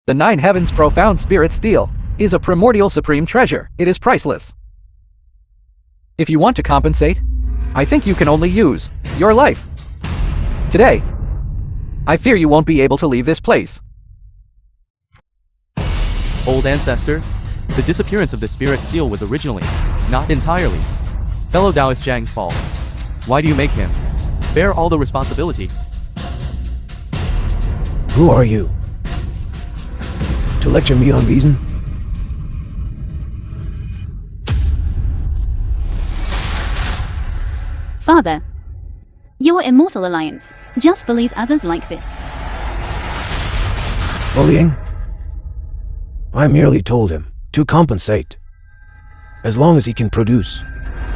The 9 heavens profound spirit steel is a primordial supreme treasure. It is priceless. If you want to compensate, I think you can only use your life. Today, I fear you won't be able to leave this place. Old Ancestor, the disappearance of the spirit steel was originally, not entirely, fellow Taoist Zhang's fault. Why do you make him bear all the responsibility? Who are you? To lecture me on reason? Father, your Immortal Alliance just bullies others like this. Bullying? I merely told him to compensate, as long as he can produce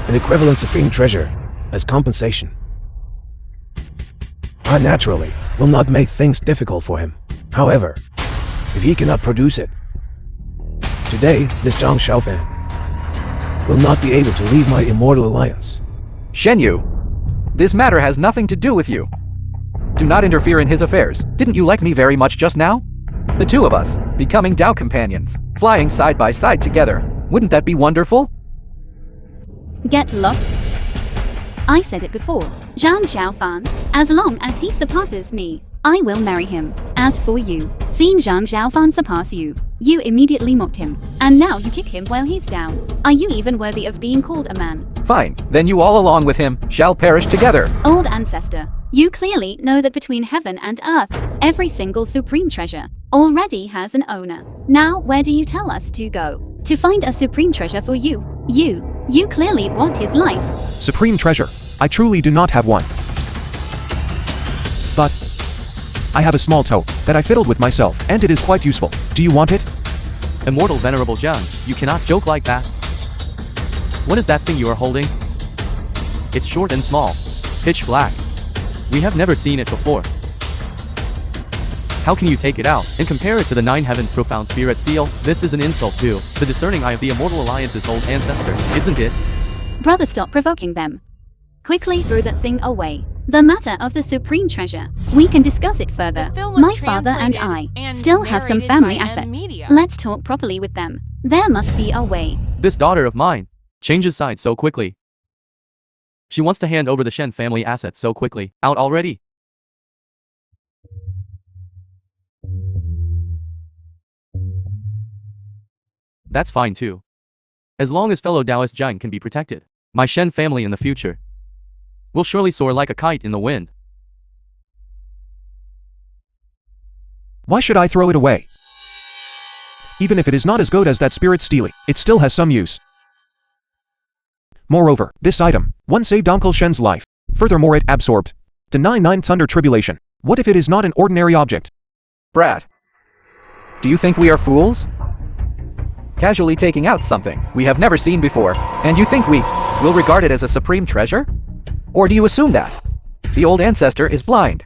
an equivalent supreme treasure as compensation. I naturally will not make things difficult for him. However, if he cannot produce it, today this Zhang Xiaofan will not be able to leave my Immortal Alliance. Shenu, this matter has nothing to do with you. Do not interfere in his affairs. Didn't you like me very much just now? The two of us, becoming Tao companions, flying side by side together. Wouldn't that be wonderful? Get lost. I said it before. Zhang Xiaofan, as long as he surpasses me, I will marry him. As for you, seeing Zhang Xiaofan surpass you, you immediately mocked him, and now you kick him while he's down. Are you even worthy of being called a man? Fine, then you all along with him shall perish together. Old Ancestor, You clearly know that between heaven and earth, every single supreme treasure already has an owner. Now, where do you tell us to go? To find a supreme treasure for you. You clearly want his life. Supreme treasure. I truly do not have one. But I have a small toe that I fiddled with myself, and it is quite useful. Do you want it? Immortal Venerable Jiang, you cannot joke like that. What is that thing you are holding? It's short and small. Pitch black. We have never seen it before. How can you take it out and compare it to the Nine Heavens' profound spirit steel? This is an insult to the discerning eye of the Immortal Alliance's old ancestor, isn't it? Brother, stop provoking them. Quickly throw that thing away. The matter of the supreme treasure, we can discuss it further. The film was My father and translated I and still have some narrated family by assets. Media. Let's talk properly with them. There must be a way. This daughter of mine changes sides so quickly. She wants to hand over the Shen family assets so quickly. Out already. That's fine too. As long as fellow Taoist Jiang can be protected, my Shen family in the future will surely soar like a kite in the wind. Why should I throw it away? Even if it is not as good as that spirit steely, it still has some use. Moreover, this item, one saved Uncle Shen's life. Furthermore, it absorbed the 9/9 thunder tribulation. What if it is not an ordinary object? Brat. Do you think we are fools? Casually taking out something we have never seen before, and you think we will regard it as a supreme treasure? Or do you assume that the old ancestor is blind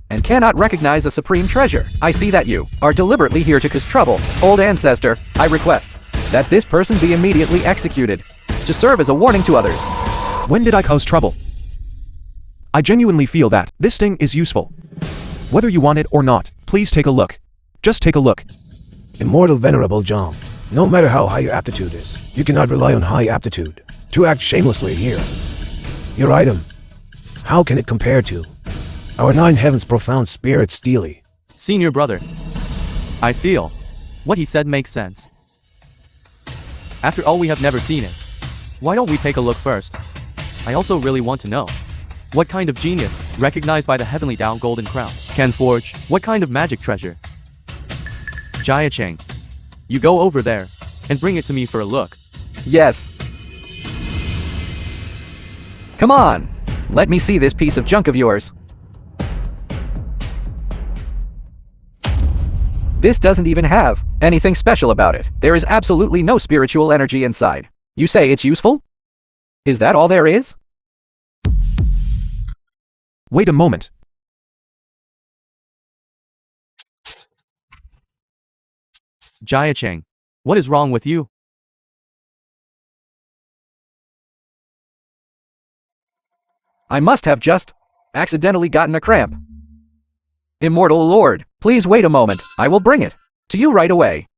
and cannot recognize a supreme treasure? I see that you are deliberately here to cause trouble. Old ancestor, I request that this person be immediately executed to serve as a warning to others. When did I cause trouble? I genuinely feel that this thing is useful. Whether you want it or not, please take a look. Just take a look. Immortal Venerable Jiang, no matter how high your aptitude is, you cannot rely on high aptitude to act shamelessly here. Your item, how can it compare to our Nine Heavens' profound spirit steely? Senior brother, I feel what he said makes sense. After all, we have never seen it. Why don't we take a look first? I also really want to know what kind of genius, recognized by the heavenly Tao golden crown, can forge what kind of magic treasure. Jiaqiang, you go over there and bring it to me for a look. Yes. Come on, let me see this piece of junk of yours. This doesn't even have anything special about it. There is absolutely no spiritual energy inside. You say it's useful? Is that all there is? Wait a moment. Jiaqiang, what is wrong with you? I must have just accidentally gotten a cramp. Immortal Lord, please wait a moment. I will bring it to you right away.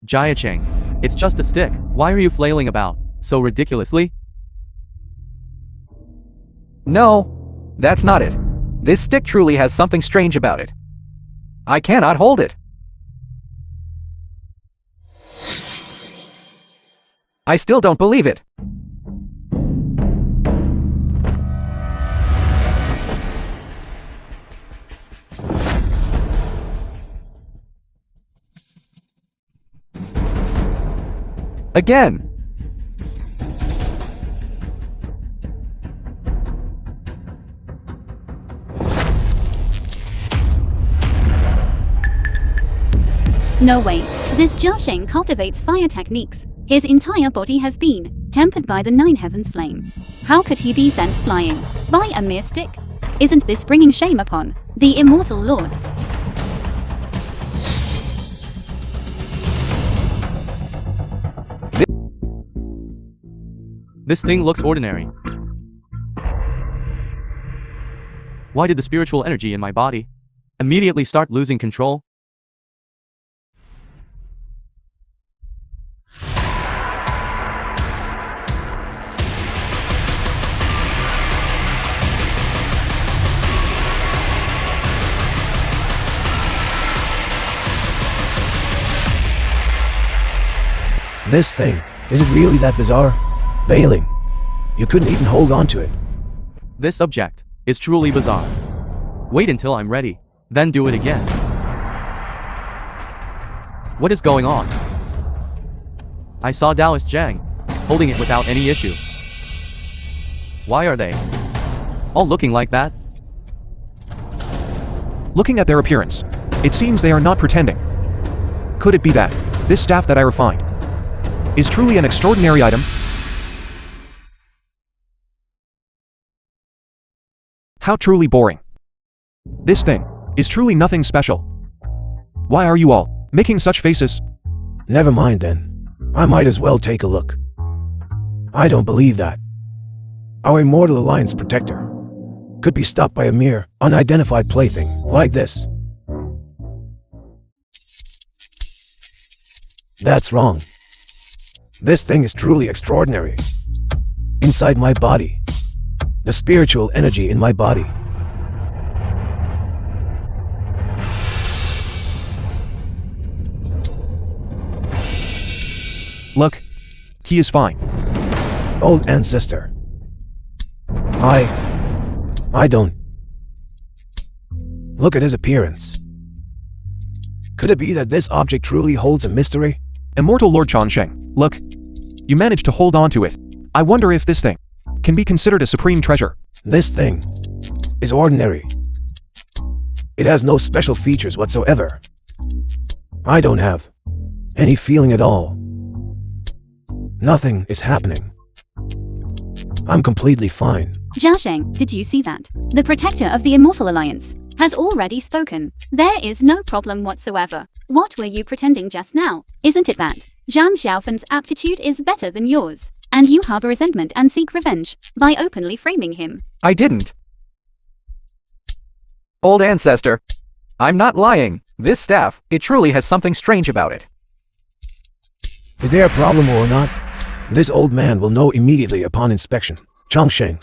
Jiaqiang, it's just a stick. Why are you flailing about so ridiculously? No, that's not it. This stick truly has something strange about it. I cannot hold it. I still don't believe it. Again. No way. This Jixian cultivates fire techniques. His entire body has been tempered by the Nine Heavens flame. How could he be sent flying by a mere stick? Isn't this bringing shame upon the Immortal Lord? This thing looks ordinary. Why did the spiritual energy in my body immediately start losing control? This thing, is it really that bizarre? Bailing. You couldn't even hold on to it. This object is truly bizarre. Wait until I'm ready, then do it again. What is going on? I saw Taoist Zhang holding it without any issue. Why are they all looking like that? Looking at their appearance, it seems they are not pretending. Could it be that this staff that I refined is truly an extraordinary item? How truly boring. This thing is truly nothing special. Why are you all making such faces? Never mind then. I might as well take a look. I don't believe that our Immortal Alliance protector could be stopped by a mere, unidentified plaything like this. That's wrong. This thing is truly extraordinary. Inside my body, the spiritual energy in my body. Look, he is fine. Old Ancestor. I don't. Look at his appearance. Could it be that this object truly holds a mystery? Immortal Lord Changsheng, look. You managed to hold on to it. I wonder if this thing can be considered a supreme treasure. This thing is ordinary. It has no special features whatsoever. I don't have any feeling at all. Nothing is happening. I'm completely fine. Jiaosheng, did you see that? The protector of the Immortal Alliance has already spoken. There is no problem whatsoever. What were you pretending just now? Isn't it that Zhang Xiaofan's aptitude is better than yours, and you harbor resentment and seek revenge by openly framing him? I didn't. Old Ancestor, I'm not lying. This staff, it truly has something strange about it. Is there a problem or not? This old man will know immediately upon inspection. Changsheng,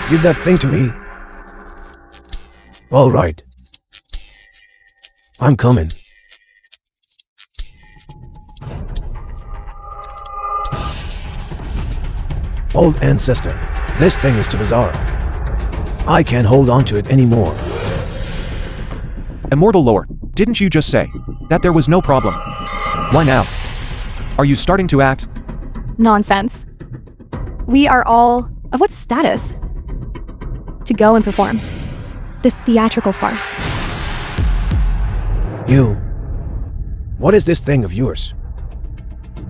give that thing to me. All right. I'm coming. Old Ancestor, this thing is too bizarre. I can't hold on to it anymore. Immortal Lord, didn't you just say that there was no problem? Why now? Are you starting to act? Nonsense. We are all of what status to go and perform this theatrical farce? You. What is this thing of yours?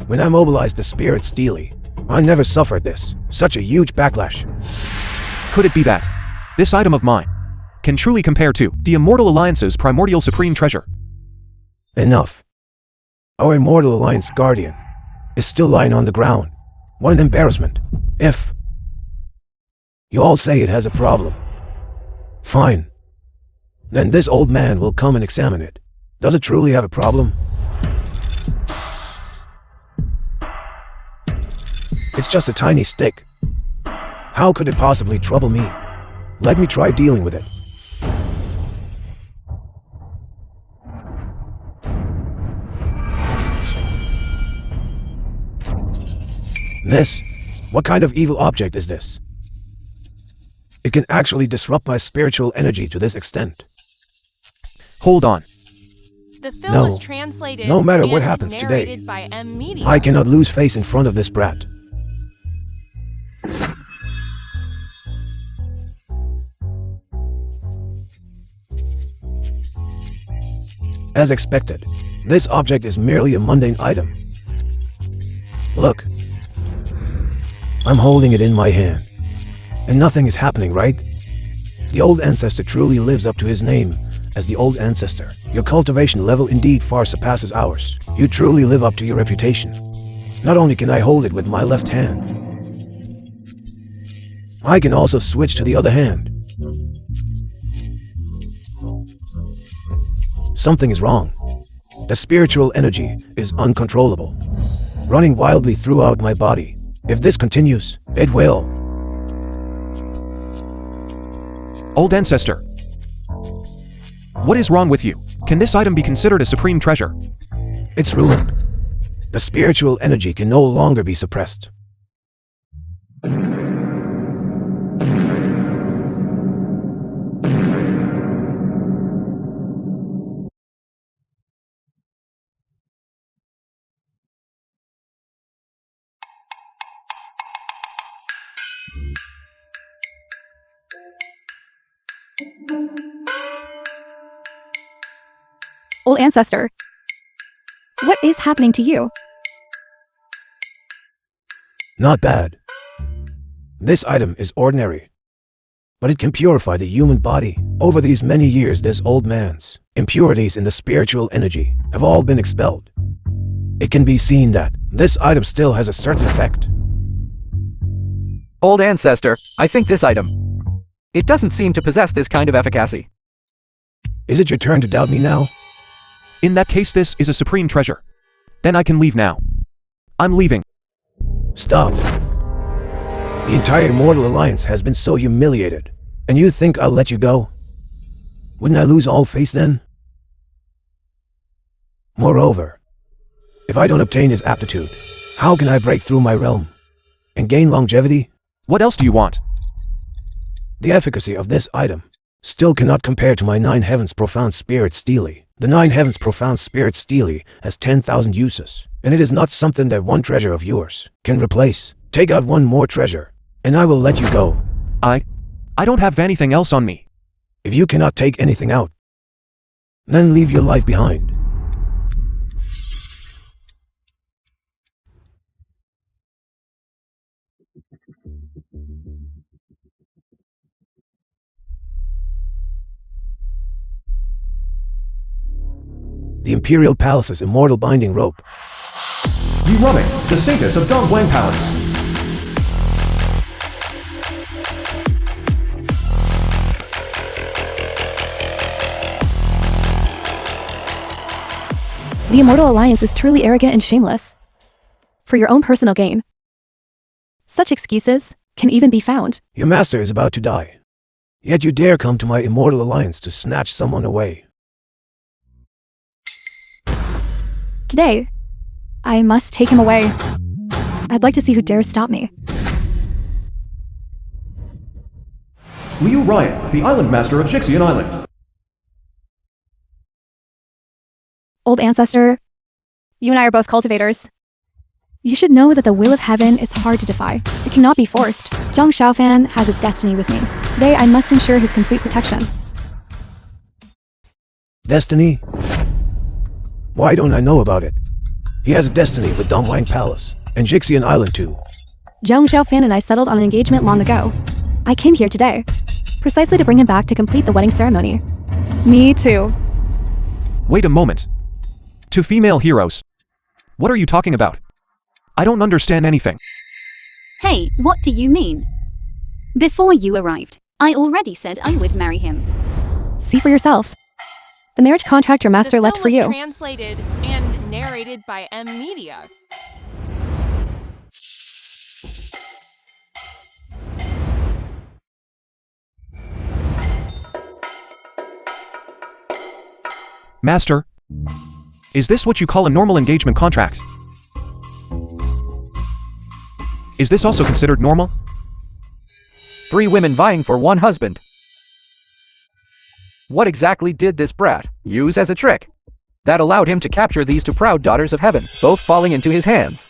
When I mobilized the spirit steely, I never suffered this. Such a huge backlash. Could it be that this item of mine can truly compare to the Immortal Alliance's primordial supreme treasure? Enough. Our Immortal Alliance guardian is still lying on the ground. What an embarrassment. If you all say it has a problem, fine. Then this old man will come and examine it. Does it truly have a problem? It's just a tiny stick. How could it possibly trouble me? Let me try dealing with it. This? What kind of evil object is this? It can actually disrupt my spiritual energy to this extent. Hold on. The film No. was translated No matter what and happens today, narrated by M Media. I cannot lose face in front of this brat. As expected, this object is merely a mundane item. Look. I'm holding it in my hand. And nothing is happening, right? The Old Ancestor truly lives up to his name as the Old Ancestor. Your cultivation level indeed far surpasses ours. You truly live up to your reputation. Not only can I hold it with my left hand, I can also switch to the other hand. Something is wrong. The spiritual energy is uncontrollable, running wildly throughout my body. If this continues, it will. Old Ancestor. What is wrong with you? Can this item be considered a supreme treasure? It's ruined. The spiritual energy can no longer be suppressed. Old Ancestor. What is happening to you? Not bad. This item is ordinary, but it can purify the human body. Over these many years, this old man's impurities in the spiritual energy have all been expelled. It can be seen that this item still has a certain effect. Old Ancestor, I think this item. It doesn't seem to possess this kind of efficacy. Is it your turn to doubt me now? In that case, this is a supreme treasure. Then I can leave now. I'm leaving. Stop. The entire Immortal Alliance has been so humiliated, and you think I'll let you go? Wouldn't I lose all face then? Moreover, if I don't obtain his aptitude, how can I break through my realm and gain longevity? What else do you want? The efficacy of this item still cannot compare to my 9 Heavens Profound Spirit Steely. The 9 Heavens Profound Spirit Steely has 10,000 uses, and it is not something that one treasure of yours can replace. Take out one more treasure, and I will let you go. I don't have anything else on me. If you cannot take anything out, then leave your life behind. The Imperial Palace's immortal binding rope. Ye Rummy, the saintess of Wang Palace. The Immortal Alliance is truly arrogant and shameless. For your own personal gain. Such excuses can even be found. Your master is about to die, yet you dare come to my Immortal Alliance to snatch someone away. Today, I must take him away. I'd like to see who dares stop me. Liu Ryan, the island master of Jixian Island. Old Ancestor, you and I are both cultivators. You should know that the will of heaven is hard to defy. It cannot be forced. Xiaoan has a destiny with me. Today, I must ensure his complete protection. Destiny? Why don't I know about it? He has a destiny with Wang Palace, and Jixian Island too. Xiaoan and I settled on an engagement long ago. I came here today, precisely to bring him back to complete the wedding ceremony. Me too. Wait a moment. Two female heroes. What are you talking about? I don't understand anything. Hey, what do you mean? Before you arrived, I already said I would marry him. See for yourself. The marriage contract your master left for The you. film was translated and narrated by M Media. Master, is this what you call a normal engagement contract? Is this also considered normal? 3 women vying for one husband. What exactly did this brat use as a trick that allowed him to capture these 2 proud daughters of heaven, both falling into his hands?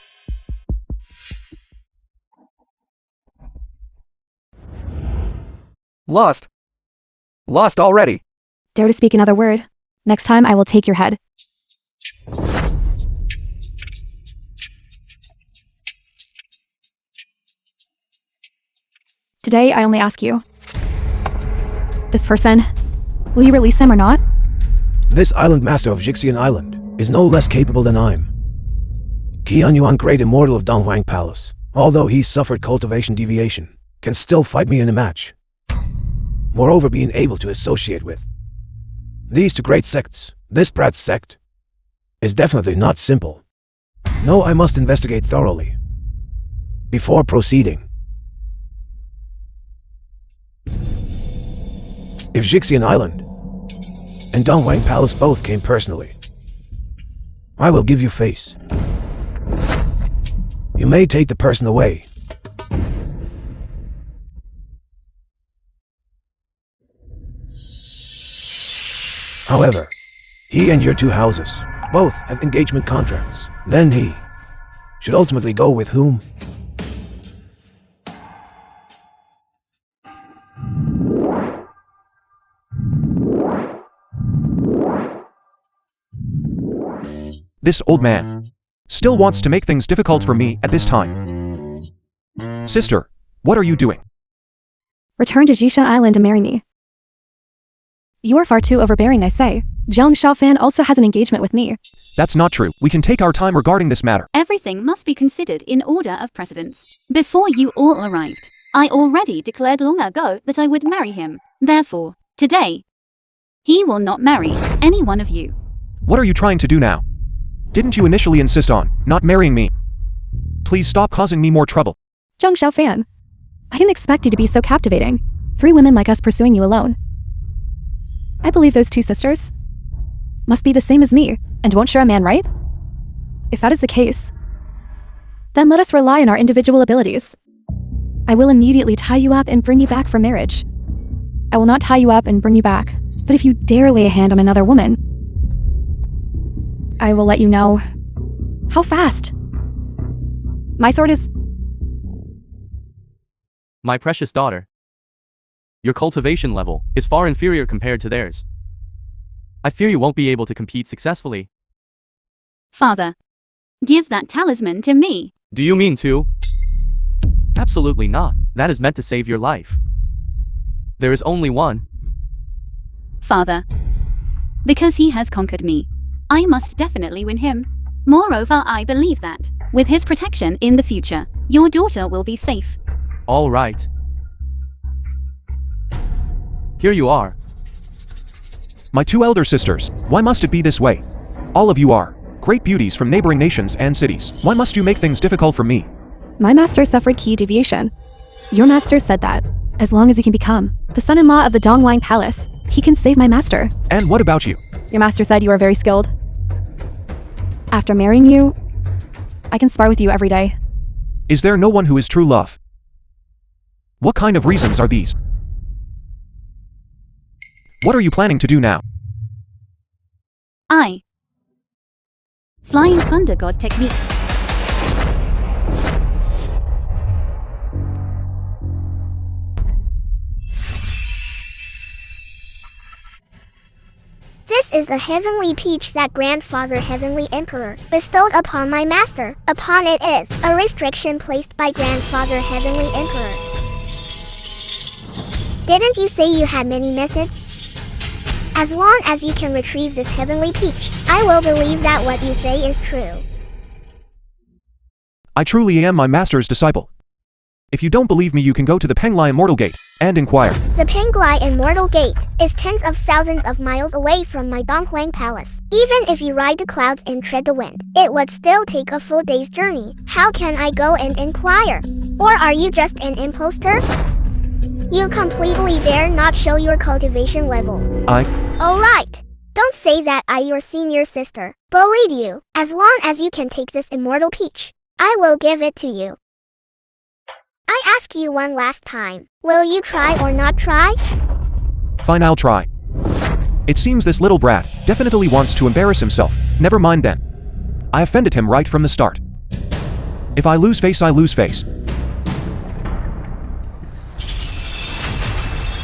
Lost. Lost already. Dare to speak another word. Next time I will take your head. Today I only ask you. This person, will you release him or not? This island master of Jixian Island is no less capable than I'm. Qian Yuan, great immortal of Wang Palace, although he's suffered cultivation deviation, can still fight me in a match. Moreover, being able to associate with These two great sects, this brat sect, is definitely not simple. No, I must investigate thoroughly before proceeding. If Jixian Island and Wang Palace both came personally, I will give you face. You may take the person away. However, he and your two houses both have engagement contracts. Then he should ultimately go with whom? This old man still wants to make things difficult for me at this time. Sister, what are you doing? Return to Jixian Island to marry me. You are far too overbearing, I say. Zhang Xiaofan also has an engagement with me. That's not true. We can take our time regarding this matter. Everything must be considered in order of precedence. Before you all arrived, I already declared long ago that I would marry him. Therefore, today, he will not marry any one of you. What are you trying to do now? Didn't you initially insist on not marrying me? Please stop causing me more trouble. Zhang Xiaofan, I didn't expect you to be so captivating. 3 women like us pursuing you alone. I believe those 2 sisters must be the same as me and won't share a man, right? If that is the case, then let us rely on our individual abilities. I will immediately tie you up and bring you back for marriage. I will not tie you up and bring you back, but if you dare lay a hand on another woman, I will let you know. How fast? My sword is... My precious daughter. Your cultivation level is far inferior compared to theirs. I fear you won't be able to compete successfully. Father, give that talisman to me. Do you mean to? Absolutely not. That is meant to save your life. There is only one. Father, because he has conquered me, I must definitely win him. Moreover, I believe that, with his protection in the future, your daughter will be safe. All right. Here you are. My 2 elder sisters, why must it be this way? All of you are great beauties from neighboring nations and cities. Why must you make things difficult for me? My master suffered key deviation. Your master said that, as long as he can become the son-in-law of the Wang Palace, he can save my master. And what about you? Your master said you are very skilled. After marrying you, I can spar with you every day. Is there no one who is true love? What kind of reasons are these? What are you planning to do now? Flying Thunder God technique. This is a heavenly peach that Grandfather Heavenly Emperor bestowed upon my master. Upon it is a restriction placed by Grandfather Heavenly Emperor. Didn't you say you had many methods? As long as you can retrieve this heavenly peach, I will believe that what you say is true. I truly am my master's disciple. If you don't believe me, you can go to the Penglai Immortal Gate and inquire. The Penglai Immortal Gate is tens of thousands of miles away from my Wang Palace. Even if you ride the clouds and tread the wind, it would still take a full day's journey. How can I go and inquire? Or are you just an imposter? You completely dare not show your cultivation level. Alright. Don't say that I, your senior sister, bullied you. As long as you can take this immortal peach, I will give it to you. I ask you one last time. Will you try or not try? Fine, I'll try. It seems this little brat definitely wants to embarrass himself. Never mind then. I offended him right from the start. If I lose face, I lose face.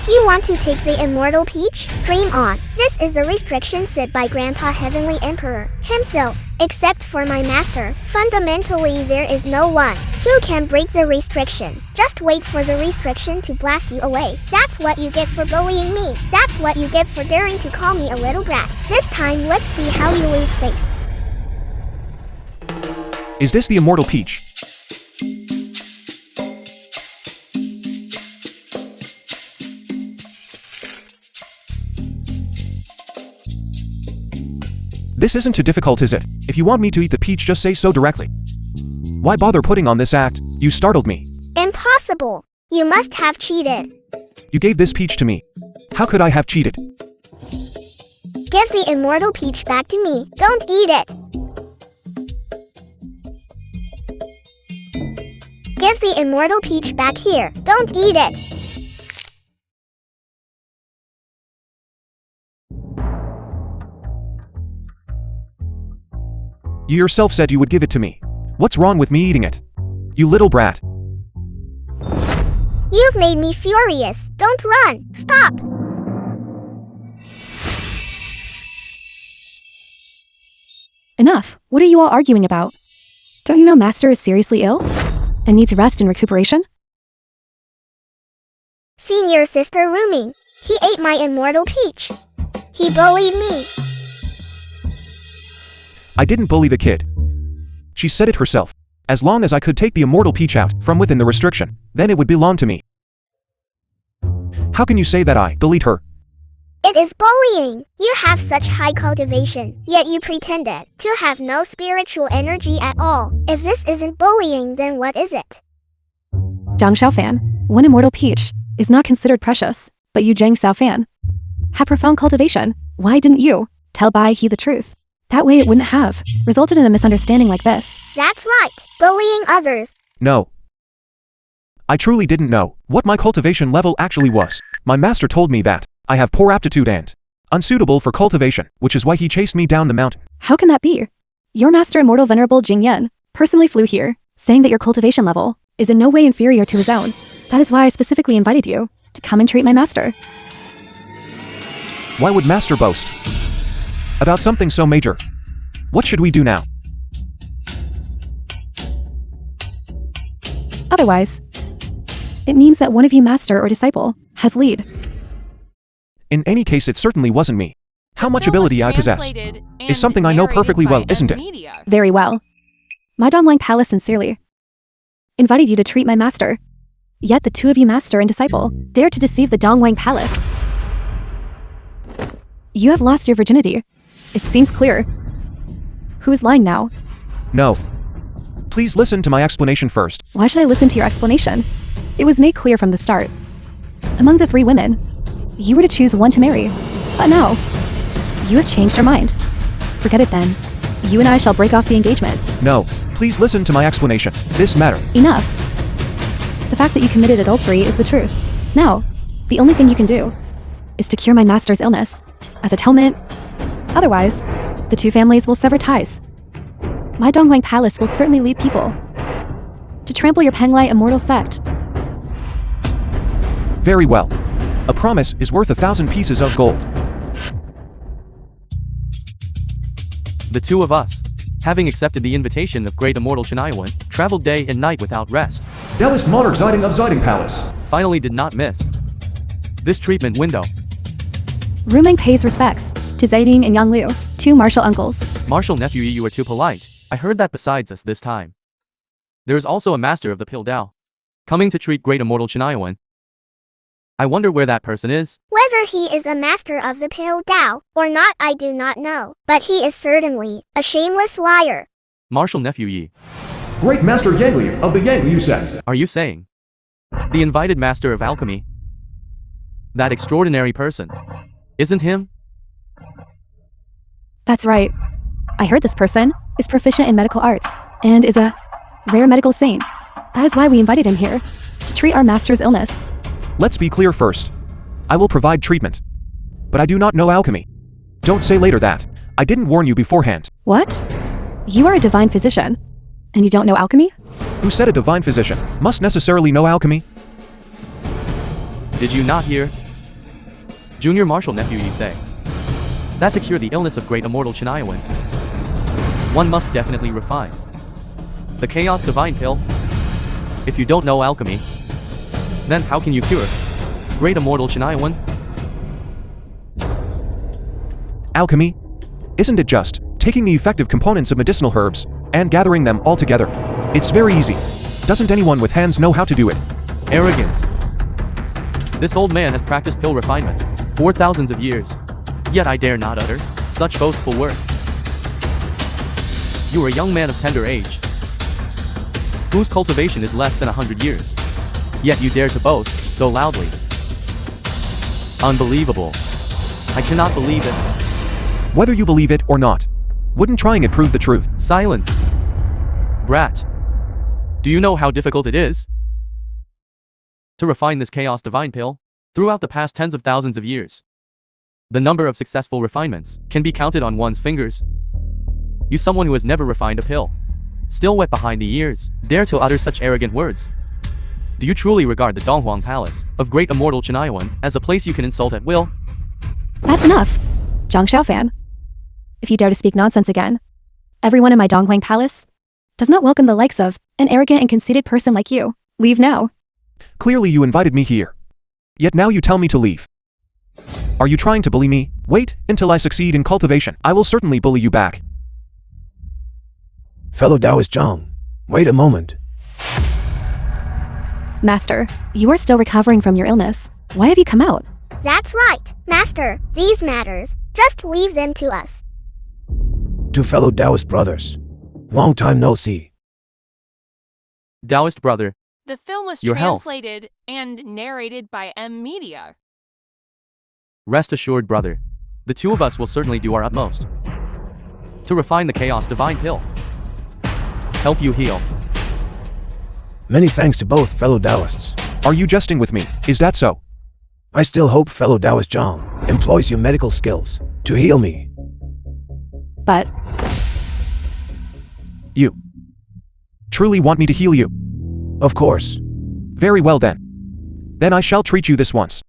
You want to take the immortal peach? Dream on. This is a restriction set by Grandpa Heavenly Emperor himself. Except for my master, fundamentally there is no one who can break the restriction. Just wait for the restriction to blast you away. That's what you get for bullying me. That's what you get for daring to call me a little brat. This time, let's see how you lose face. Is this the immortal peach? This isn't too difficult, is it? If you want me to eat the peach, just say so directly. Why bother putting on this act? You startled me. Impossible. You must have cheated. You gave this peach to me. How could I have cheated? Give the immortal peach back to me. Don't eat it. Give the immortal peach back here. Don't eat it. You yourself said you would give it to me. What's wrong with me eating it? You little brat. You've made me furious. Don't run. Stop. Enough. What are you all arguing about? Don't you know Master is seriously ill? And needs rest and recuperation? Senior sister rooming. He ate my immortal peach. He bullied me. I didn't bully the kid. She said it herself. As long as I could take the immortal peach out from within the restriction, then it would belong to me. How can you say that I bullied her? It is bullying. You have such high cultivation, yet you pretended to have no spiritual energy at all. If this isn't bullying, then what is it? Zhang Xiaofan, one immortal peach, is not considered precious, but you Zhang Xiaofan have profound cultivation. Why didn't you tell Bai He the truth? That way it wouldn't have resulted in a misunderstanding like this. That's right. Bullying others. No. I truly didn't know what my cultivation level actually was. My master told me that I have poor aptitude and unsuitable for cultivation, which is why he chased me down the mountain. How can that be? Your master immortal venerable Jingyan personally flew here, saying that your cultivation level is in no way inferior to his own. That is why I specifically invited you to come and treat my master. Why would master boast about something so major? What should we do now? Otherwise, it means that one of you master or disciple has lead. In any case, it certainly wasn't me. How much Film was ability I possess translated is and something I know narrated perfectly by well, isn't it? Media. Very well. My Wang Palace sincerely invited you to treat my master. Yet the two of you master and disciple dare to deceive the Wang Palace. You have lost your virginity. It seems clear. Who is lying now? No. Please listen to my explanation first. Why should I listen to your explanation? It was made clear from the start. Among the three women, you were to choose one to marry. But now, you have changed your mind. Forget it then. You and I shall break off the engagement. No. Please listen to my explanation. This matter. Enough. The fact that you committed adultery is the truth. Now, the only thing you can do is to cure my master's illness as atonement. Otherwise, the two families will sever ties. My Wang Palace will certainly lead people to trample your Penglai immortal sect. Very well. A promise is worth 1,000 pieces of gold. The two of us, having accepted the invitation of great immortal Xiaoan, traveled day and night without rest. Dallas monarch Ziding of Ziding Palace. Finally did not miss this treatment window. Rumeng pays respects to Zaiding and Yang Liu, two martial uncles. Martial nephew, you are too polite. I heard that besides us this time, there is also a master of the Pill Dao coming to treat great immortal Xiaoan. I wonder where that person is. Whether he is a master of the Pill Dao or not, I do not know. But he is certainly a shameless liar. Martial nephew Yi, Great Master Yang Liu of the Yang Liu sect. are you saying the invited master of alchemy? That extraordinary person isn't him? That's right. I heard this person is proficient in medical arts and is a rare medical saint. That is why we invited him here, to treat our master's illness. Let's be clear first. I will provide treatment. But I do not know alchemy. Don't say later that I didn't warn you beforehand. What? You are a divine physician, and you don't know alchemy? Who said a divine physician must necessarily know alchemy? Did you not hear? Junior martial nephew, you say. That to cure the illness of great immortal Xiaoan, one must definitely refine the chaos divine pill. If you don't know alchemy, then how can you cure great immortal Xiaoan? Alchemy? Isn't it just taking the effective components of medicinal herbs and gathering them all together? It's very easy. Doesn't anyone with hands know how to do it? Arrogance. This old man has practiced pill refinement for thousands of years, yet I dare not utter such boastful words. You are a young man of tender age, whose cultivation is less than 100 years. Yet you dare to boast so loudly. Unbelievable. I cannot believe it. Whether you believe it or not, wouldn't trying it prove the truth? Silence. Brat. Do you know how difficult it is to refine this chaos divine pill? Throughout the past tens of thousands of years, the number of successful refinements can be counted on one's fingers. You, someone who has never refined a pill, still wet behind the ears, dare to utter such arrogant words? Do you truly regard the Wang Palace of great immortal Xiaoan as a place you can insult at will? That's enough. Zhang Xiaofan. If you dare to speak nonsense again, everyone in my Wang Palace does not welcome the likes of an arrogant and conceited person like you. Leave now. Clearly you invited me here. Yet now you tell me to leave. Are you trying to bully me? Wait until I succeed in cultivation. I will certainly bully you back. Fellow Taoist Zhang, wait a moment. Master, you are still recovering from your illness. Why have you come out? That's right, Master. These matters, just leave them to us. To fellow Taoist brothers, long time no see. Taoist brother, The film was Your health. translated and narrated by Media. rest assured brother, the two of us will certainly do our utmost to refine the chaos divine pill. Help you heal. Many thanks to both fellow Taoists. Are you jesting with me? Is that so? I still hope fellow Taoist Zhang employs your medical skills to heal me. But You truly want me to heal you? Of course. Very well then. Then I shall treat you this once.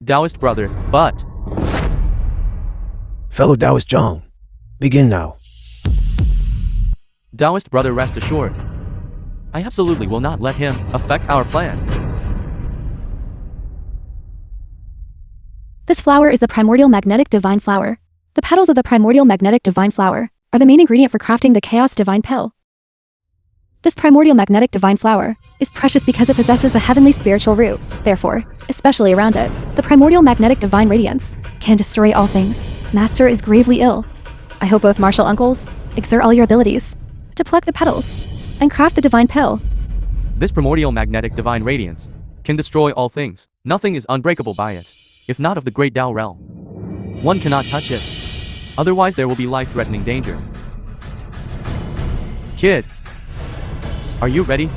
Taoist brother, but Fellow Taoist Zhang, begin now. Taoist brother, rest assured, I absolutely will not let him affect our plan. this flower is the primordial magnetic divine flower. The petals of the primordial magnetic divine flower are the main ingredient for crafting the chaos divine pill. This primordial magnetic divine flower is precious because it possesses the heavenly spiritual root. Therefore, especially around it, the primordial magnetic divine radiance can destroy all things. Master is gravely ill. I hope both martial uncles exert all your abilities to pluck the petals and craft the divine pill. This primordial magnetic divine radiance can destroy all things. Nothing is unbreakable by it, if not of the great Tao realm. One cannot touch it, otherwise there will be life-threatening danger. Kid, are you ready?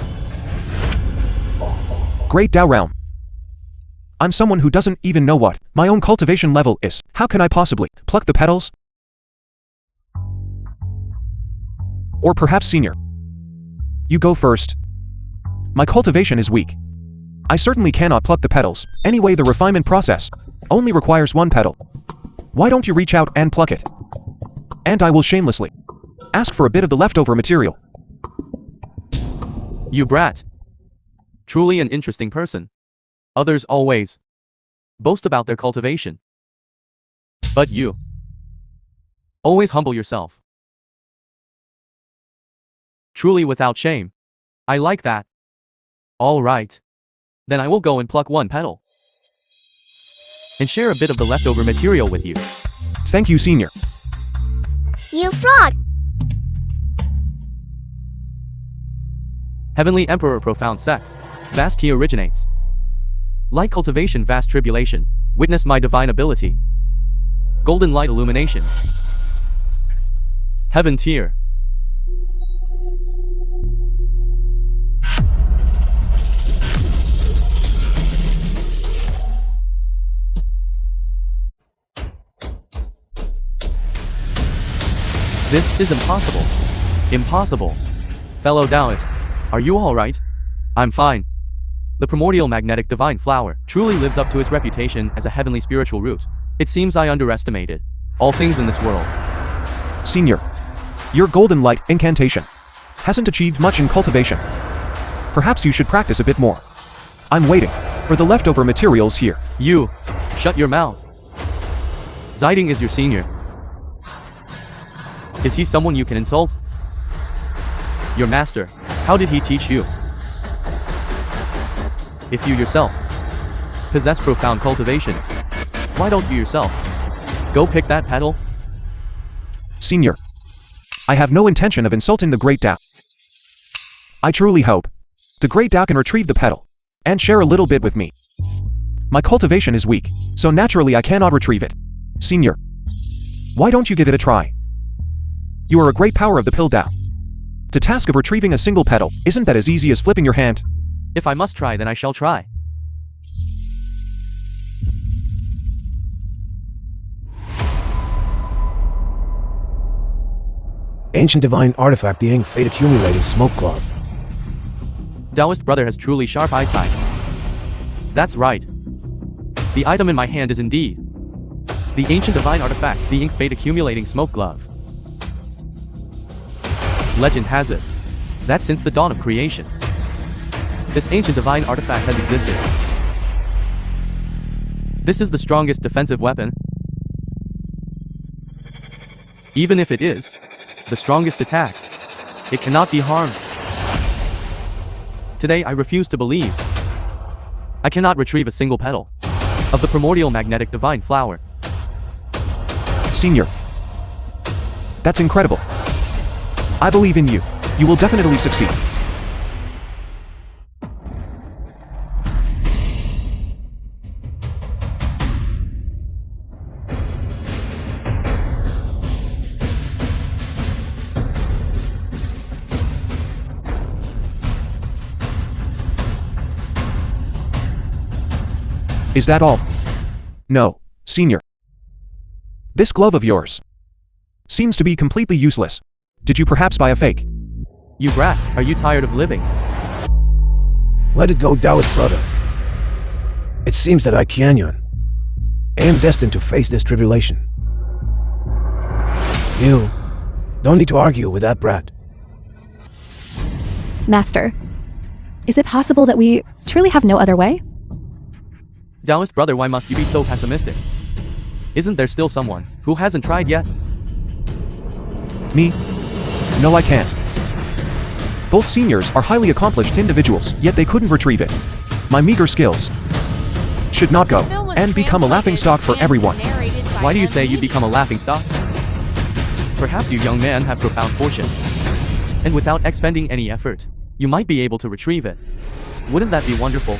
Great Tao realm. I'm someone who doesn't even know what my own cultivation level is. How can I possibly pluck the petals? Or perhaps senior, you go first. My cultivation is weak. I certainly cannot pluck the petals. Anyway, the refinement process only requires one petal. Why don't you reach out and pluck it? And I will shamelessly ask for a bit of the leftover material. You brat. Truly an interesting person. Others always boast about their cultivation, but you always humble yourself. Truly without shame. I like that. All right. Then I will go and pluck one petal and share a bit of the leftover material with you. Thank you, senior. You fraud! Heavenly Emperor, profound sect. Vast key originates. Light cultivation, vast tribulation. Witness my divine ability. Golden light illumination. Heaven tier. This is impossible. Impossible. Fellow Taoist, are you alright? I'm fine. The primordial magnetic divine flower truly lives up to its reputation as a heavenly spiritual root. It seems I underestimated all things in this world. Senior, your golden light incantation hasn't achieved much in cultivation. Perhaps you should practice a bit more. I'm waiting for the leftover materials here. You, shut your mouth. Ziding is your senior. Is he someone you can insult? Your master, how did he teach you? If you yourself possess profound cultivation, why don't you yourself go pick that petal? Senior, I have no intention of insulting the Great Tao. I truly hope the Great Tao can retrieve the petal and share a little bit with me. My cultivation is weak, so naturally I cannot retrieve it. Senior, why don't you give it a try? You are a great power of the Pill Tao. The task of retrieving a single petal isn't that as easy as flipping your hand. If I must try, then I shall try. Ancient divine artifact, the ink fate accumulating smoke cloud. Taoist brother has truly sharp eyesight. That's right. The item in my hand is indeed the ancient divine artifact, the ink fate accumulating smoke glove. Legend has it that since the dawn of creation, this ancient divine artifact has existed. This is the strongest defensive weapon. Even if it is the strongest attack, it cannot be harmed. Today I refuse to believe I cannot retrieve a single petal of the primordial magnetic divine flower. Senior, that's incredible. I believe in you. You will definitely succeed. Is that all? No, Senior. This glove of yours seems to be completely useless. Did you perhaps buy a fake? You brat, are you tired of living? Let it go, Taoist brother. It seems that I am destined to face this tribulation. You don't need to argue with that brat. Master, is it possible that we truly have no other way? Taoist brother, why must you be so pessimistic? Isn't there still someone who hasn't tried yet? Me? No, I can't. Both seniors are highly accomplished individuals, yet they couldn't retrieve it. My meager skills should not go and become a laughingstock for everyone. Why do you say you become a laughingstock? Perhaps you young man have profound fortune, and without expending any effort, you might be able to retrieve it. Wouldn't that be wonderful?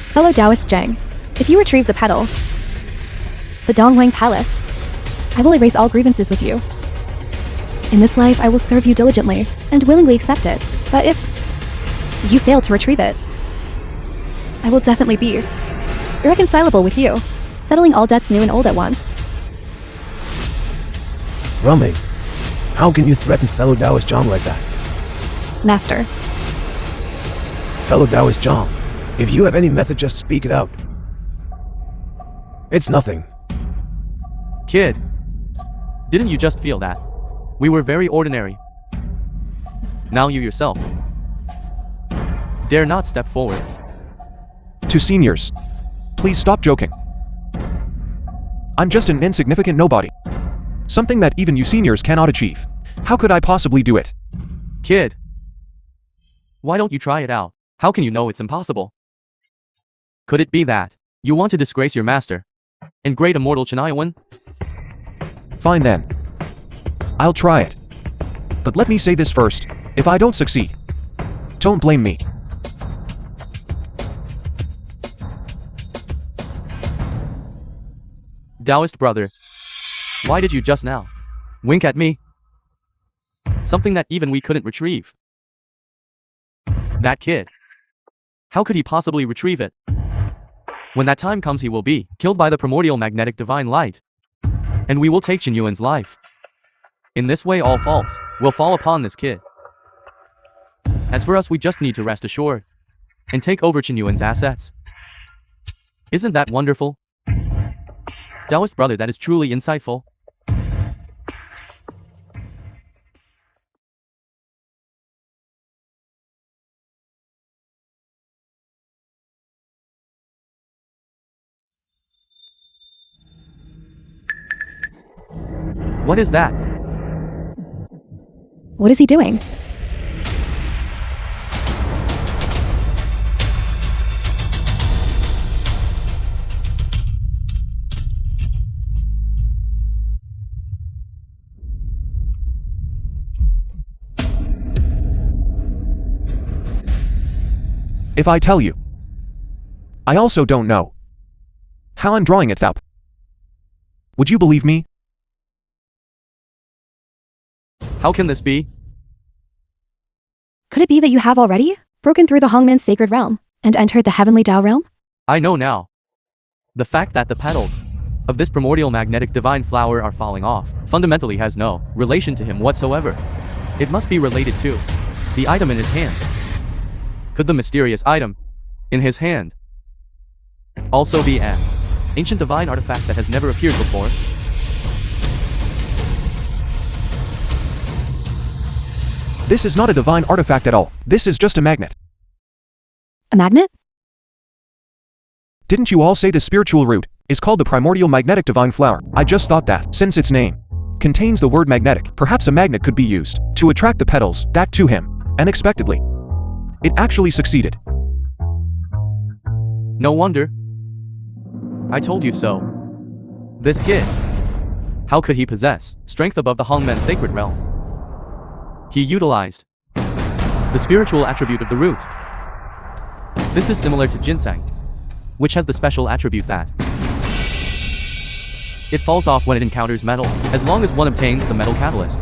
Fellow Taoist Zhang, if you retrieve the petal, the Wang Palace, I will erase all grievances with you. In this life, I will serve you diligently and willingly accept it. But if you fail to retrieve it, I will definitely be irreconcilable with you, settling all debts new and old at once. Rummy, how can you threaten fellow Taoist Zhang like that? Master, Fellow Taoist Zhang, if you have any method, just speak it out. It's nothing. Kid, didn't you just feel that? We were very ordinary. Now you yourself dare not step forward. To seniors, please stop joking. I'm just an insignificant nobody. Something that even you seniors cannot achieve. How could I possibly do it? Kid, why don't you try it out? How can you know it's impossible? Could it be that you want to disgrace your master and great immortal Xiaoan? Fine then. I'll try it. But let me say this first. If I don't succeed, don't blame me. Taoist brother, why did you just now wink at me? Something that even we couldn't retrieve. That kid, how could he possibly retrieve it? When that time comes, he will be killed by the primordial magnetic divine light, and we will take Xiaoan's life. In this way, all faults will fall upon this kid. As for us, we just need to rest assured and take over Xiaoan's assets. Isn't that wonderful? Taoist brother, that is truly insightful. What is that? what is he doing? If I tell you, I also don't know how I'm drawing it up. Would you believe me? How can this be? Could it be that you have already broken through the Hongman's sacred realm and entered the heavenly Tao realm? I know now. The fact that the petals of this primordial magnetic divine flower are falling off fundamentally has no relation to him whatsoever. It must be related to the item in his hand. Could the mysterious item in his hand also be an ancient divine artifact that has never appeared before? This is not a divine artifact at all. This is just a magnet. A magnet? Didn't you all say the spiritual root is called the primordial magnetic divine flower? I just thought that, since its name contains the word magnetic, perhaps a magnet could be used to attract the petals back to him. Unexpectedly, it actually succeeded. No wonder. I told you so. This kid, how could he possess strength above the Hongmen sacred realm? He utilized the spiritual attribute of the root. This is similar to ginseng, which has the special attribute that it falls off when it encounters metal, as long as one obtains the metal catalyst.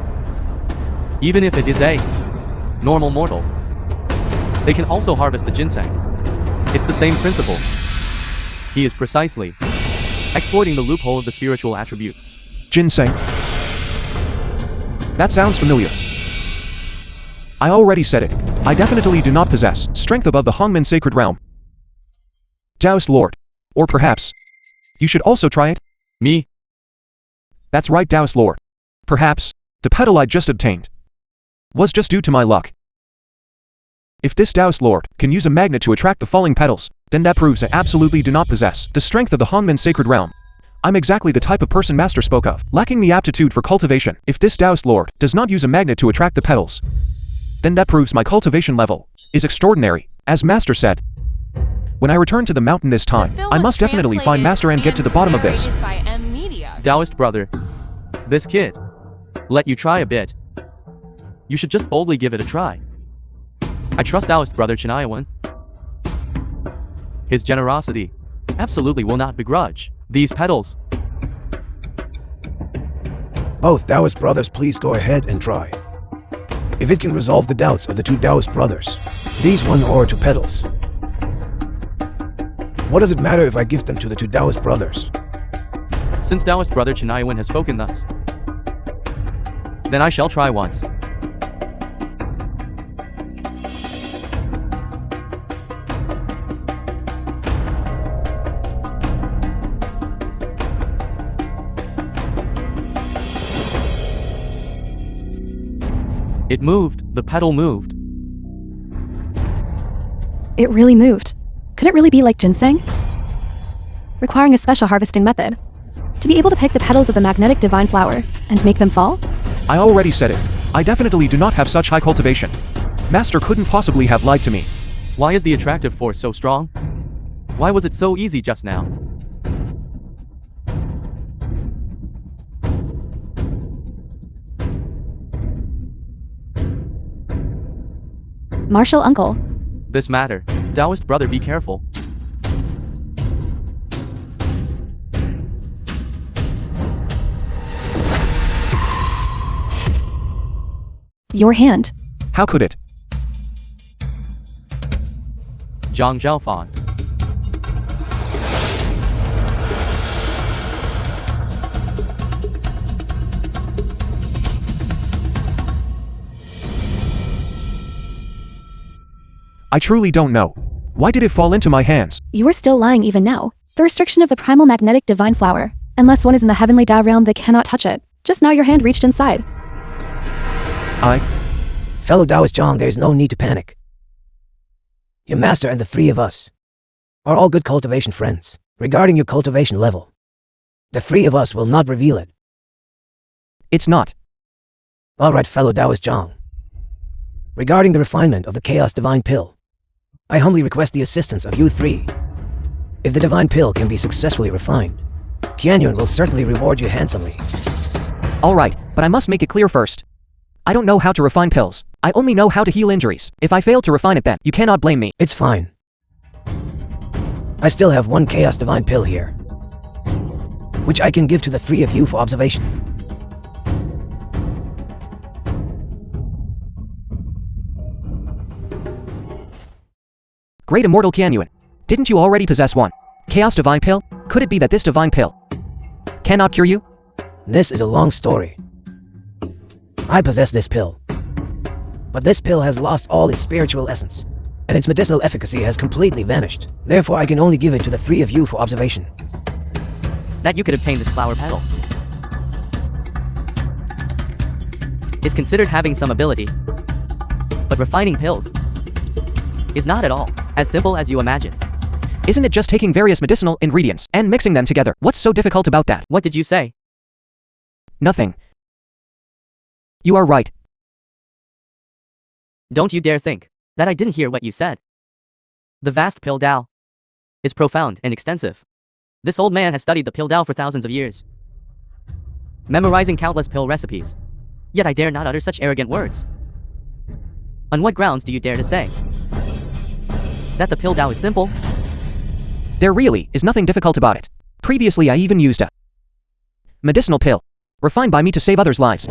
Even if it is a normal mortal, they can also harvest the ginseng. It's the same principle. He is precisely exploiting the loophole of the spiritual attribute. Ginseng. That sounds familiar. I already said it. I definitely do not possess strength above the Hongmen sacred realm. Taoist Lord. Or perhaps, you should also try it? Me? That's right, Taoist Lord. Perhaps, the petal I just obtained was just due to my luck. If this Taoist Lord can use a magnet to attract the falling petals, then that proves I absolutely do not possess the strength of the Hongmen sacred realm. I'm exactly the type of person Master spoke of, lacking the aptitude for cultivation. If this Taoist Lord does not use a magnet to attract the petals, then that proves my cultivation level is extraordinary, as Master said. When I return to the mountain this time, I must definitely find Master and get to the bottom of this. Taoist brother, this kid let you try a bit. You should just boldly give it a try. I trust Taoist brother Xiaoan. His generosity absolutely will not begrudge these petals. Both Taoist brothers, please go ahead and try. If it can resolve the doubts of the two Taoist brothers, these 1 or 2 petals. What does it matter if I give them to the two Taoist brothers? Since Taoist brother Xiaoan has spoken thus, then I shall try once. It moved. The petal moved. It really moved. Could it really be like ginseng? Requiring a special harvesting method to be able to pick the petals of the magnetic divine flower and make them fall? I already said it. I definitely do not have such high cultivation. Master couldn't possibly have lied to me. Why is the attractive force so strong? Why was it so easy just now? Martial uncle. This matter. Taoist brother, be careful. Your hand. How could it? Zhang Xiaofan. I truly don't know. Why did it fall into my hands? You are still lying even now. The restriction of the primal magnetic divine flower. Unless one is in the heavenly Tao realm, they cannot touch it. Just now your hand reached inside. Fellow Taoist Zhang, there is no need to panic. Your master and the 3 of us are all good cultivation friends. Regarding your cultivation level, the 3 of us will not reveal it. It's not. Alright, fellow Taoist Zhang. Regarding the refinement of the Chaos Divine Pill, I humbly request the assistance of you 3. If the Divine Pill can be successfully refined, Qianyun will certainly reward you handsomely. Alright, but I must make it clear first. I don't know how to refine pills. I only know how to heal injuries. If I fail to refine it, then you cannot blame me. It's fine. I still have one Chaos Divine pill here, which I can give to the three of you for observation. Great Immortal Xiaoan. Didn't you already possess one? Chaos Divine Pill? Could it be that this Divine Pill cannot cure you? This is a long story. I possess this pill, but this pill has lost all its spiritual essence, and its medicinal efficacy has completely vanished. Therefore, I can only give it to the three of you for observation. That you could obtain this flower petal is considered having some ability, but refining pills is not at all as simple as you imagine. Isn't it just taking various medicinal ingredients and mixing them together? What's so difficult about that? What did you say? Nothing. You are right. Don't you dare think that I didn't hear what you said. The vast pill Tao is profound and extensive. This old man has studied the pill Tao for thousands of years, memorizing countless pill recipes. Yet I dare not utter such arrogant words. On what grounds do you dare to say that the pill Tao is simple? There really is nothing difficult about it. Previously I even used a medicinal pill, refined by me to save others' lives.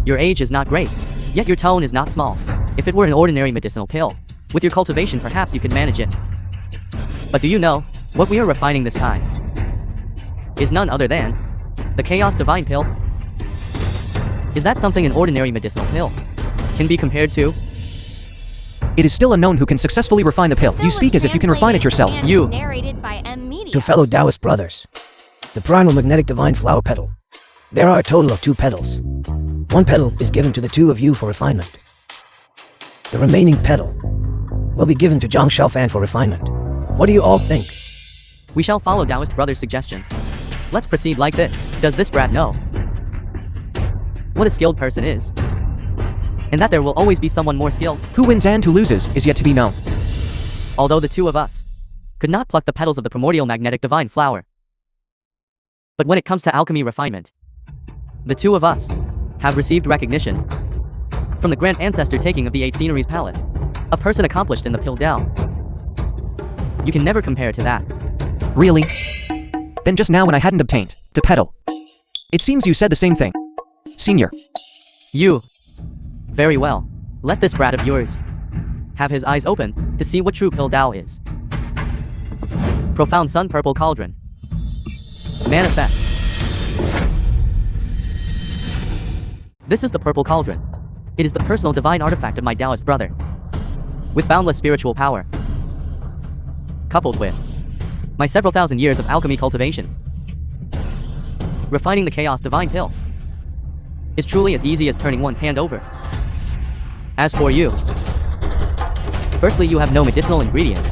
Your age is not great, yet your tone is not small. If it were an ordinary medicinal pill, with your cultivation perhaps you could manage it. But do you know, what we are refining this time is none other than the Chaos Divine Pill. Is that something an ordinary medicinal pill can be compared to? It is still unknown who can successfully refine the pill. You speak as if you can refine it yourself. You. Narrated by M Media. To fellow Taoist brothers, the primal magnetic divine flower petal. There are a total of 2 petals. One petal is given to the 2 of you for refinement. The remaining petal will be given to Zhang Xiaofan for refinement. What do you all think? We shall follow Taoist brother's suggestion. Let's proceed like this. Does this brat know what a skilled person is? And that there will always be someone more skilled? Who wins and who loses is yet to be known. Although the 2 of us could not pluck the petals of the primordial magnetic divine flower. But when it comes to alchemy refinement, the 2 of us have received recognition from the grand ancestor taking of the 8 sceneries palace, a person accomplished in the pill Tao. You can never compare to that. Really? Then just now when I hadn't obtained the petal, it seems you said the same thing. Senior. You. Very well. Let this brat of yours have his eyes open to see what true pill Tao is. Profound sun purple cauldron. Manifest. This is the purple cauldron. It is the personal divine artifact of my Taoist brother, with boundless spiritual power, coupled with my several thousand years of alchemy cultivation. Refining the chaos divine pill is truly as easy as turning one's hand over. As for you, firstly, you have no medicinal ingredients.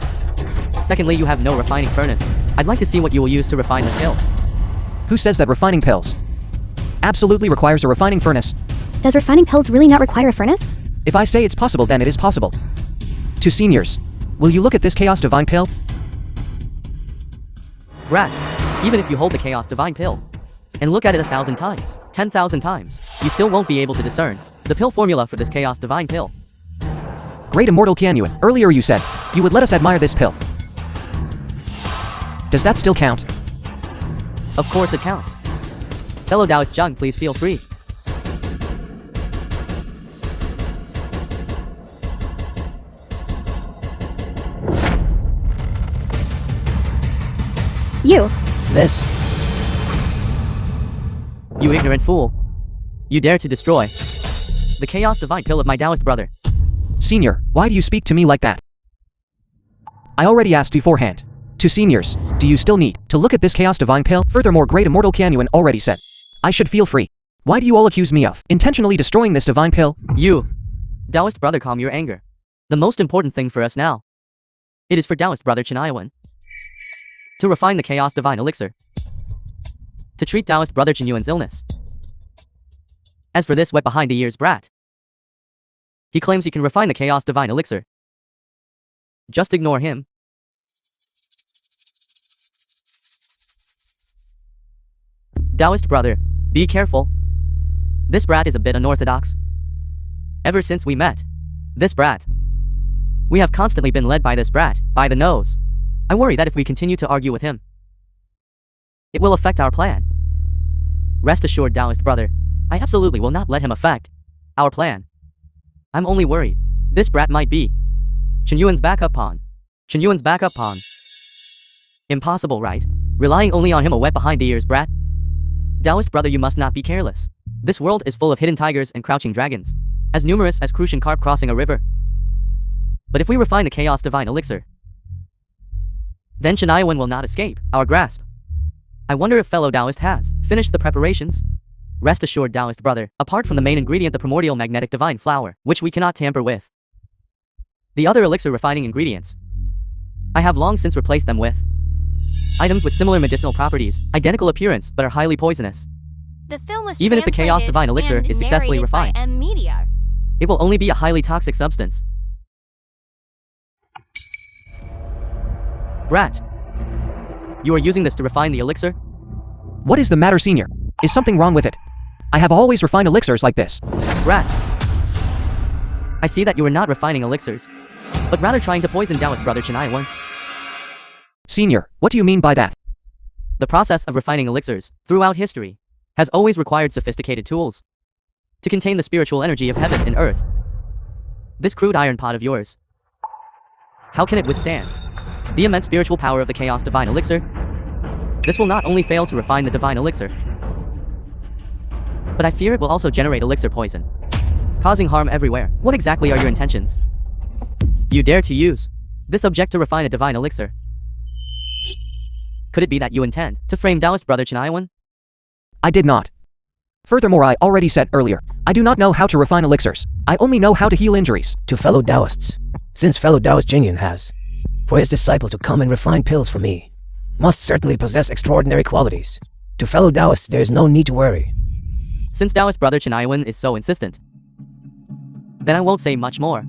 Secondly, you have no refining furnace. I'd like to see what you will use to refine the pill. Who says that refining pills absolutely requires a refining furnace? Does refining pills really not require a furnace? If I say it's possible, then it is possible. To seniors, will you look at this Chaos Divine Pill? Brat, even if you hold the Chaos Divine Pill and look at it 1,000 times, 10,000 times, you still won't be able to discern the pill formula for this Chaos Divine Pill. Great Immortal Xiaoan, earlier you said you would let us admire this pill. Does that still count? Of course it counts. Fellow Taoist Zhang, please feel free. You. This. You ignorant fool. You dare to destroy the Chaos Divine Pill of my Taoist brother. Senior, why do you speak to me like that? I already asked beforehand. To seniors, do you still need to look at this Chaos Divine Pill? Furthermore, Great Immortal Xiaoan already said I should feel free. Why do you all accuse me of intentionally destroying this Divine Pill? You. Taoist brother, calm your anger. The most important thing for us now, it is for Taoist brother Xiaoan to refine the Chaos Divine Elixir, to treat Taoist brother Yuan's illness. As for this wet behind the ears brat, he claims he can refine the Chaos Divine Elixir. Just ignore him. Taoist brother, be careful. This brat is a bit unorthodox. Ever since we met, this brat, we have constantly been led by this brat, by the nose. I worry that if we continue to argue with him, it will affect our plan. Rest assured, Taoist brother, I absolutely will not let him affect our plan. I'm only worried this brat might be Chen Yuan's backup pawn. Chen Yuan's backup pawn. Impossible, right? Relying only on him a wet behind the ears brat. Taoist brother, you must not be careless. This world is full of hidden tigers and crouching dragons, as numerous as crucian carp crossing a river. But if we refine the chaos divine elixir, then Chen Yuan will not escape our grasp. I wonder if fellow Taoist has finished the preparations. Rest assured, Taoist brother, apart from the main ingredient, the primordial magnetic divine flower, which we cannot tamper with, the other elixir refining ingredients, I have long since replaced them with items with similar medicinal properties, identical appearance, but are highly poisonous. The film was Even if the chaos divine elixir is successfully refined, Media. it will only be a highly toxic substance. Brat, you are using this to refine the elixir? What is the matter, senior? Is something wrong with it? I have always refined elixirs like this. Brat, I see that you are not refining elixirs, but rather trying to poison Taoist brother Chen Yuan. Senior, what do you mean by that? The process of refining elixirs, throughout history, has always required sophisticated tools to contain the spiritual energy of heaven and earth. This crude iron pot of yours, how can it withstand the immense spiritual power of the chaos divine elixir? This will not only fail to refine the divine elixir, but I fear it will also generate elixir poison, causing harm everywhere. What exactly are your intentions? You dare to use this object to refine a divine elixir? Could it be that you intend to frame Taoist brother Chen Yuan? I did not. Furthermore, I already said earlier, I do not know how to refine elixirs. I only know how to heal injuries. To fellow Taoists, since fellow Taoist Jixian has, for his disciple to come and refine pills for me, must certainly possess extraordinary qualities. To fellow Taoists, there is no need to worry. Since Taoist brother Chen Yuan is so insistent, then I won't say much more.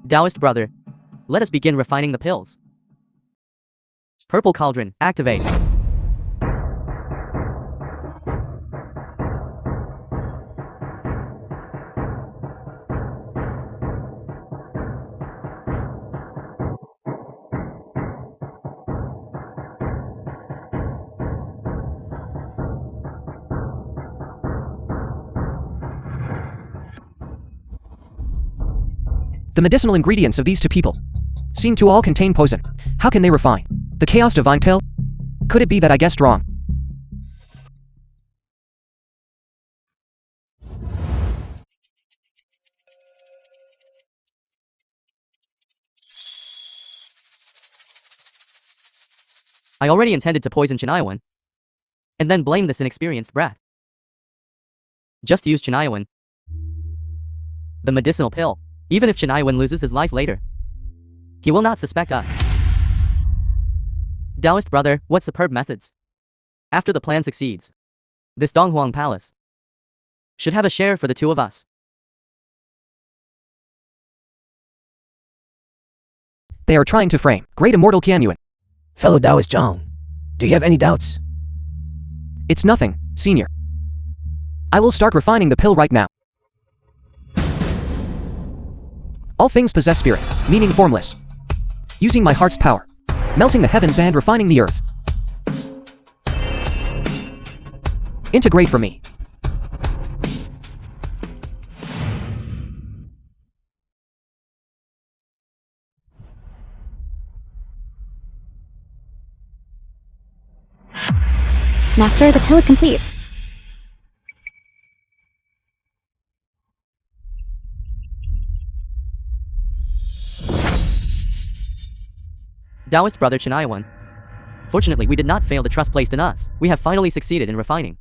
Taoist brother, let us begin refining the pills. Purple cauldron, activate. The medicinal ingredients of these two people seem to all contain poison. How can they refine the chaos divine pill? Could it be that I guessed wrong? I already intended to poison Chen Yuan, and then blame this inexperienced brat. Just use Chen Yuan, the medicinal pill. Even if Chen Yuan loses his life later, he will not suspect us. Taoist brother, what superb methods. After the plan succeeds, this Wang Palace should have a share for the two of us. They are trying to frame great immortal Qian Yuan. Fellow Taoist Zhang, do you have any doubts? It's nothing, senior. I will start refining the pill right now. All things possess spirit, meaning formless. Using my heart's power, melting the heavens and refining the earth. Integrate for me. Master, the pill is complete. Taoist brother Chen Yuan. Fortunately, we did not fail the trust placed in us. We have finally succeeded in refining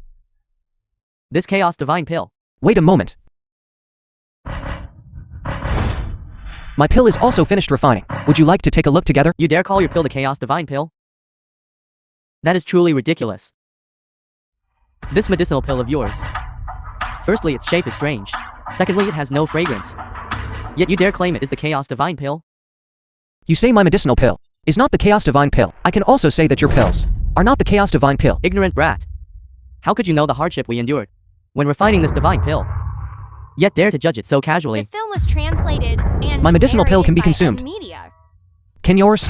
this chaos divine pill. Wait a moment. My pill is also finished refining. Would you like to take a look together? You dare call your pill the chaos divine pill? That is truly ridiculous. This medicinal pill of yours. Firstly, its shape is strange. Secondly, it has no fragrance. Yet you dare claim it is the chaos divine pill? You say my medicinal pill is not the chaos divine pill. I can also say that your pills are not the chaos divine pill. Ignorant brat. How could you know the hardship we endured when refining this divine pill? yet dare to judge it so The casually. film was translated and My medicinal pill can be narrated by consumed. Media. Can yours?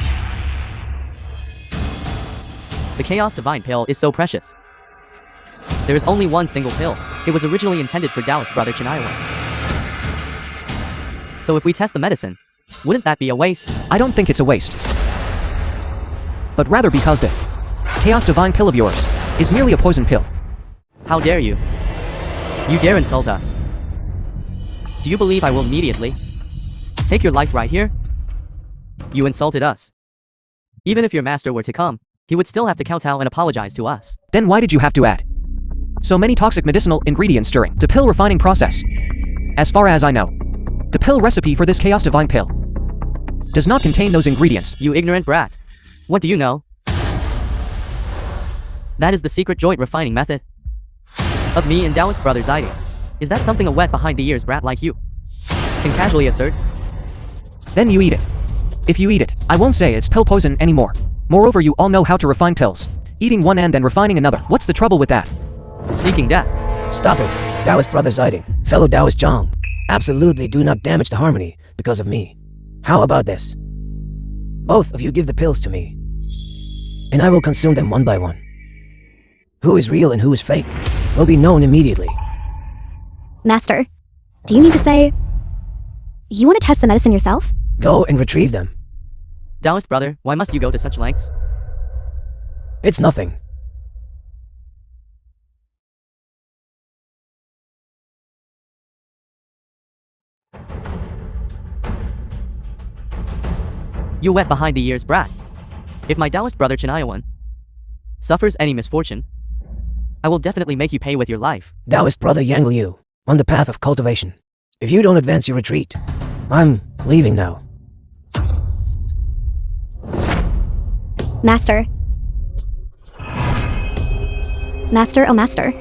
The Chaos Divine Pill is so precious. There is only one single pill. It was originally intended for Taoist brother Xiaoan. So if we test the medicine, wouldn't that be a waste? I don't think it's a waste. But rather because the Chaos Divine Pill of yours is merely a poison pill. How dare you? You dare insult us. Do you believe I will immediately take your life right here? You insulted us. Even if your master were to come, he would still have to kowtow and apologize to us. Then why did you have to add so many toxic medicinal ingredients during the pill refining process? As far as I know, the pill recipe for this Chaos Divine Pill does not contain those ingredients. You ignorant brat. What do you know? That is the secret joint refining method of me and Taoist brothers eating. Is that something a wet behind the ears brat like you can casually assert? Then you eat it. If you eat it, I won't say it's pill poison anymore. Moreover, you all know how to refine pills. Eating one and then refining another. What's the trouble with that? Seeking death. Stop it. Taoist brothers hiding. Fellow Taoist Zhang. Absolutely do not damage the harmony because of me. How about this? Both of you give the pills to me, and I will consume them one by one. Who is real and who is fake will be known immediately. Master, do you mean to say you want to test the medicine yourself? Go and retrieve them. Taoist brother, why must you go to such lengths? It's nothing. You wet behind the ears brat. If my Taoist brother Xiaoan suffers any misfortune, I will definitely make you pay with your life. Taoist brother Yang Liu, on the path of cultivation. If you don't advance your retreat, I'm leaving now. Master. Master, oh master.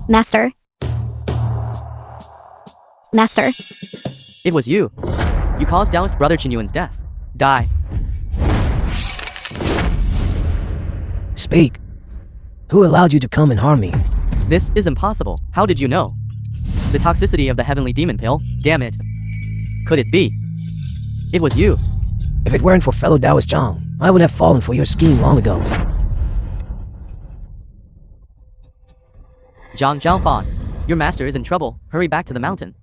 Master. Master. It was you. You caused Taoist brother Qinyuan's death. Die. Speak. Who allowed you to come and harm me? This is impossible. How did you know? The toxicity of the heavenly demon pill? Damn it. Could it be? It was you. If it weren't for fellow Taoist Zhang, I would have fallen for your scheme long ago. Zhang Zhaofan, your master is in trouble. Hurry back to the mountain.